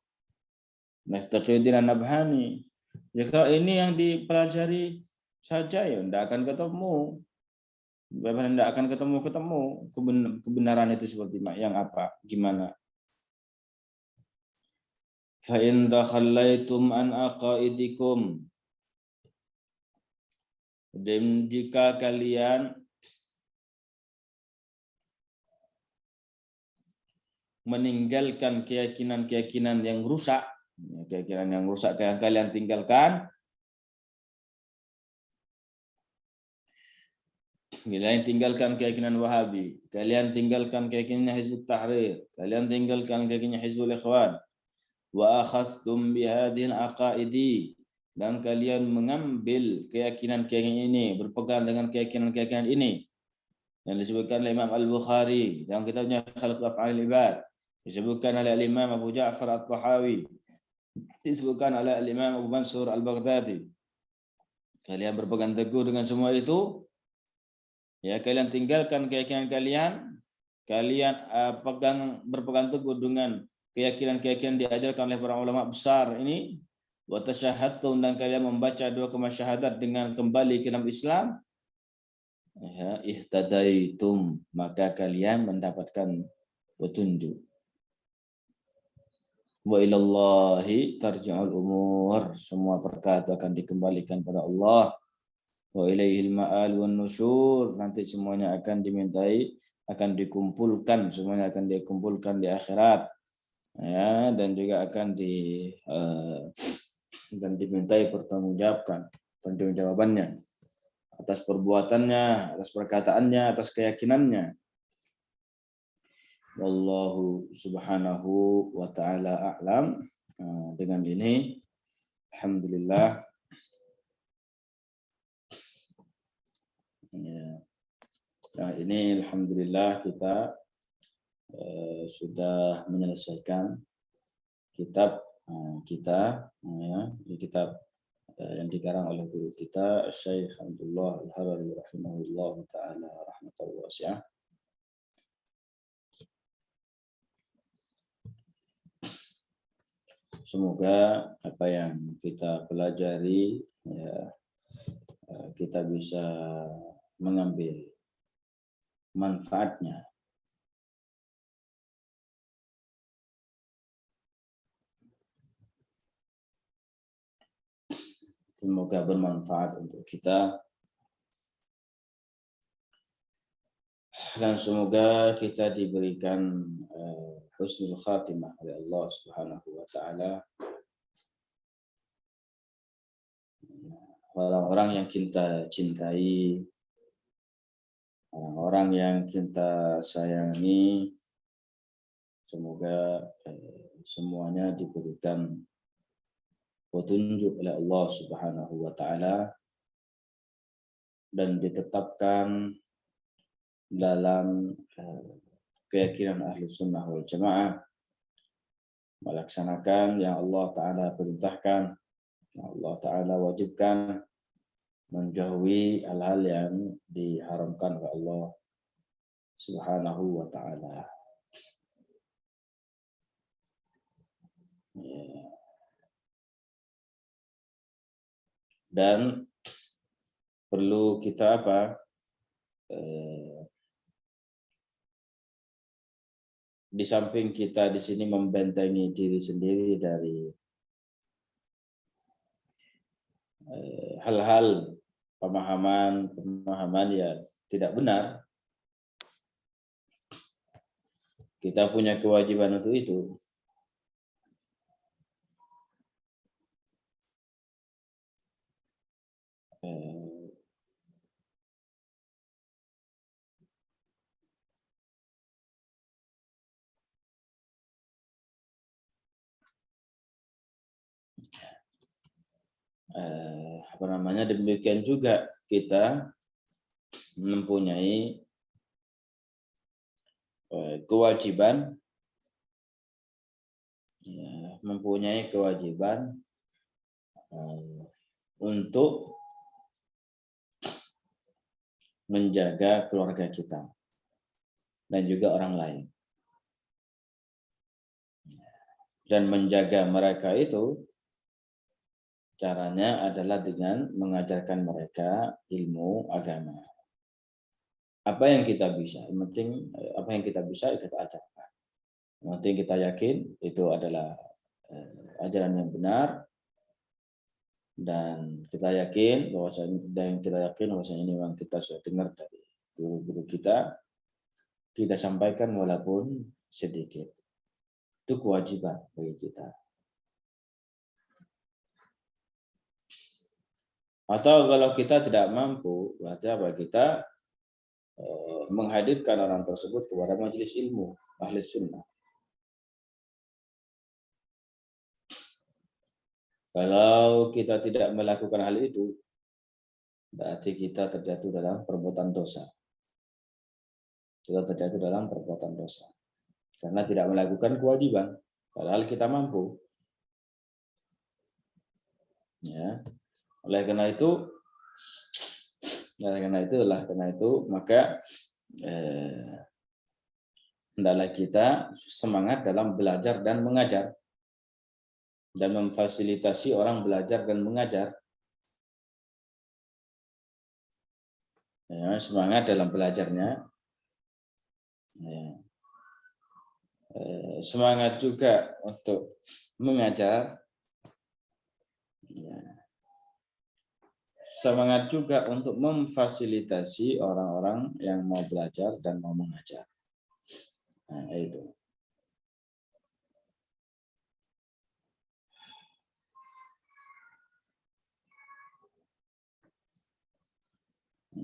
Taqiyuddin An-Nabhani. Jika ini yang dipelajari saja, ya tidak akan ketemu. Tidak akan ketemu kebenaran itu seperti yang apa, gimana. Fa in takhallaitum an aqaidikum, dan jika kalian meninggalkan keyakinan-keyakinan yang rusak, yang kalian tinggalkan, kalian tinggalkan keyakinan Wahabi, kalian tinggalkan keyakinan Hizbut Tahrir, kalian tinggalkan keyakinan Hizbul Ikhwan, wa akhadhtum bihadhil aqaidi, dan kalian mengambil keyakinan-keyakinan ini, berpegang dengan keyakinan-keyakinan ini yang disebutkan oleh Imam Al-Bukhari dalam kitabnya Khalqul Af'alil Ibad, disebutkan oleh Imam Abu Ja'far At-Tahawi, disebutkan oleh Imam Abu Mansur Al-Baghdadi. Kalian berpegang teguh dengan semua itu, ya, kalian tinggalkan keyakinan kalian berpegang teguh dengan keyakinan-keyakinan diajarkan oleh para ulama besar ini, wa tasyahhadtum, dan kalian membaca dua kalimat syahadat dengan kembali ke dalam Islam, ya, ihtadaitum, maka kalian mendapatkan petunjuk. Wa ilallahi tarji'ul umur, semua perkara itu akan dikembalikan pada Allah. Wa ilaihil ma'al wan nusyur, nanti semuanya akan dikumpulkan, semuanya akan dikumpulkan di akhirat, ya, dan juga akan dimintai pertanggungjawabannya atas perbuatannya, atas perkataannya, atas keyakinannya. Wallahu subhanahu wa ta'ala a'lam. Dengan ini alhamdulillah, ya, nah ini alhamdulillah kita sudah menyelesaikan kitab kita, ya, kitab yang dikarang oleh guru kita Syekh Abdullah Al-Harari rahimahullah ta'ala rahmatan wasi'ah. Semoga apa yang kita pelajari, ya, kita bisa mengambil manfaatnya. Semoga bermanfaat untuk kita, dan semoga kita diberikan husnul khatimah oleh Allah Subhanahu wa taala. Orang-orang yang kita cintai, orang-orang yang kita sayangi, semoga semuanya diberikan petunjuk oleh Allah Subhanahu wa taala dan ditetapkan dalam keyakinan ahli sunnah wal jamaah, melaksanakan yang Allah taala perintahkan, yang Allah taala wajibkan, menjauhi hal-hal yang diharamkan oleh Allah Subhanahu wa taala. Ya. Dan perlu kita di samping kita di sini membentengi diri sendiri dari hal-hal pemahaman yang tidak benar, kita punya kewajiban untuk itu. Demikian juga kita mempunyai kewajiban untuk menjaga keluarga kita dan juga orang lain. Dan menjaga mereka itu caranya adalah dengan mengajarkan mereka ilmu agama. Apa yang kita bisa, yang penting apa yang kita bisa kita ajarkan. Yang penting kita yakin itu adalah ajaran yang benar, dan kita yakin bahwasanya ini memang kita sudah dengar dari guru-guru kita sampaikan walaupun sedikit. Itu kewajiban bagi kita. Atau kalau kita tidak mampu, berarti apa? Kita menghadirkan orang tersebut kepada majelis ilmu ahli sunnah. Kalau kita tidak melakukan hal itu, berarti kita terjatuh dalam perbuatan dosa. Kita terjatuh dalam perbuatan dosa karena tidak melakukan kewajiban, padahal kita mampu. Ya. Oleh karena itu maka hendaklah kita semangat dalam belajar dan mengajar dan memfasilitasi orang belajar dan mengajar. Ya, semangat dalam belajarnya. Ya. Semangat juga untuk mengajar. Ya. Semangat juga untuk memfasilitasi orang-orang yang mau belajar dan mau mengajar. Nah, itu.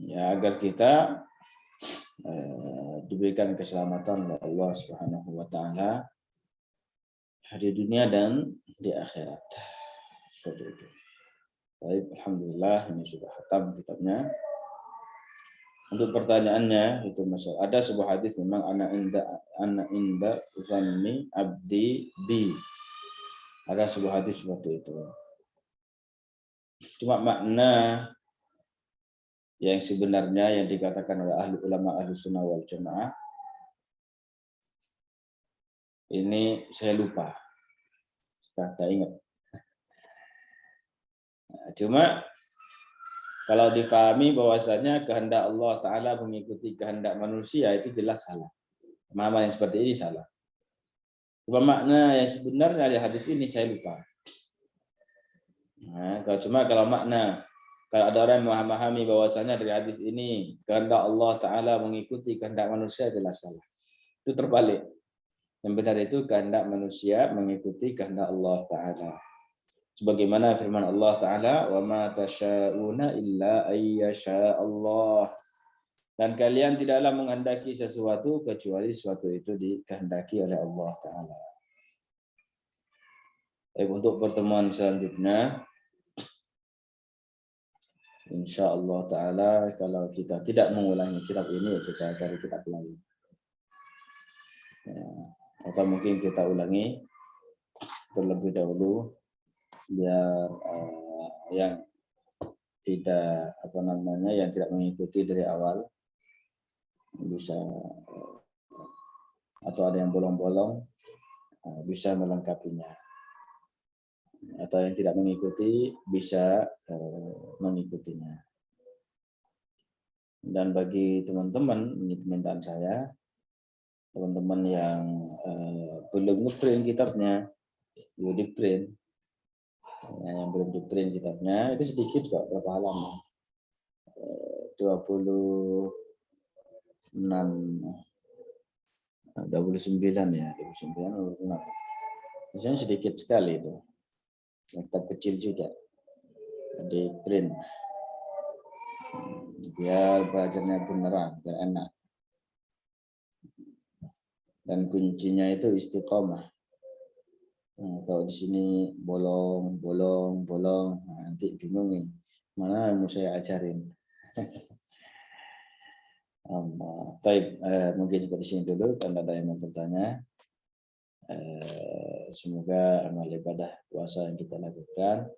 Ya, agar kita diberikan keselamatan oleh Allah Subhanahu wa taala di dunia dan di akhirat. Seperti itu. Baik, alhamdulillah ini sudah khatam kitabnya. Untuk pertanyaannya itu masalah ada sebuah hadis memang ana inda zanni abdi bi. Ada sebuah hadis seperti itu. Cuma makna yang sebenarnya yang dikatakan oleh ahli ulama ahli sunnah wal jamaah ini saya lupa, sudah tidak ingat. Cuma kalau difahami bahwasanya kehendak Allah Ta'ala mengikuti kehendak manusia itu jelas salah. Pemahaman yang seperti ini salah. Cuma makna yang sebenarnya dari hadis ini saya lupa. Nah, kalau makna, kalau ada orang yang memahami bahwasanya dari hadis ini kehendak Allah Ta'ala mengikuti kehendak manusia jelas salah. Itu terbalik. Yang benar itu kehendak manusia mengikuti kehendak Allah Ta'ala. Sebagaimana firman Allah Ta'ala, wa ma tasyauna illa ayyasha Allah. Dan kalian tidaklah menghendaki sesuatu kecuali sesuatu itu dikehendaki oleh Allah Ta'ala. Untuk pertemuan selanjutnya, insya Allah Ta'ala, kalau kita tidak mengulangi kitab ini, kita cari kitab lain. Ya, atau mungkin kita ulangi terlebih dahulu, biar yang tidak yang tidak mengikuti dari awal bisa, atau ada yang bolong-bolong bisa melengkapinya. atau yang tidak mengikuti bisa mengikutinya. Dan bagi teman-teman, ini permintaan saya, teman-teman yang belum ngeprint kitabnya, belum di print, yang belum di print kitabnya itu sedikit kok, berapa halaman? 29 ya, 29 26. Misalnya sedikit sekali itu. Kitab kecil juga di print. Biar belajarnya beneran, biar enak. Dan kuncinya itu istiqomah. Nah, kalau di sini bolong, nah, nanti bingung nih, mana yang mau saya ajarin. Baik, mungkin seperti sini dulu. Kalau ada yang mau bertanya, semoga amal ibadah puasa yang kita lakukan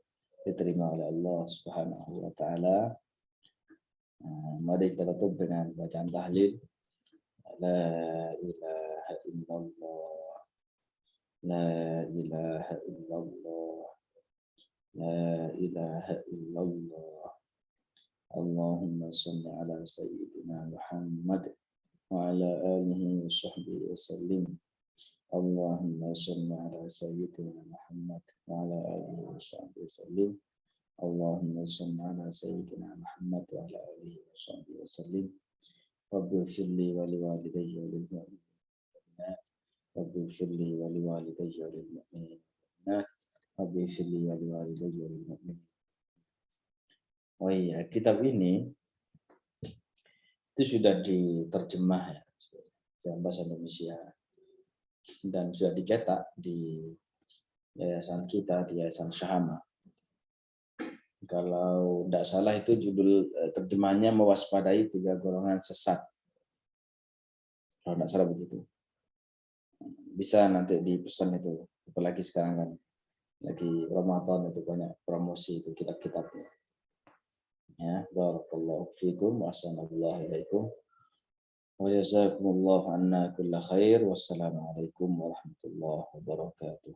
diterima oleh Allah Subhanahu wa Ta'ala. Mari kita tutup dengan bacaan tahlil. La ilaha illallah, la ilaha illallah, la ilaha illallah. Allahumma salli ala sayyidina Muhammad wa ala alihi wa sahbihi wa sallim. Allahumma salli ala sayyidina Muhammad wa ala alihi wa sahbihi wa sallim. Allahumma salli ala sayyidina Muhammad wa ala alihi wa sahbihi wa sallim. Rabbi firli wa liwalidayya wa lil mu'minin. Rabbi firli wa liwalidayya wa lil mu'minin. Rabbi firli wa liwalidayya wa lil mu'minin. Oh iya, kitab ini itu sudah diterjemah ya, dalam bahasa Indonesia dan sudah dicetak di yayasan kita, di Yayasan Syahama. Kalau tidak salah itu judul terjemahnya mewaspadai 3 golongan sesat. Kalau tidak salah begitu. Bisa nanti dipesan itu, apalagi sekarang kan lagi Ramadan itu banyak promosi itu kitab-kitabnya. Ya, barakallahu fikum wa assalamualaikum alaikum wa jazakumullahu anna kulla khair. Wassalamualaikum warahmatullahi wabarakatuh.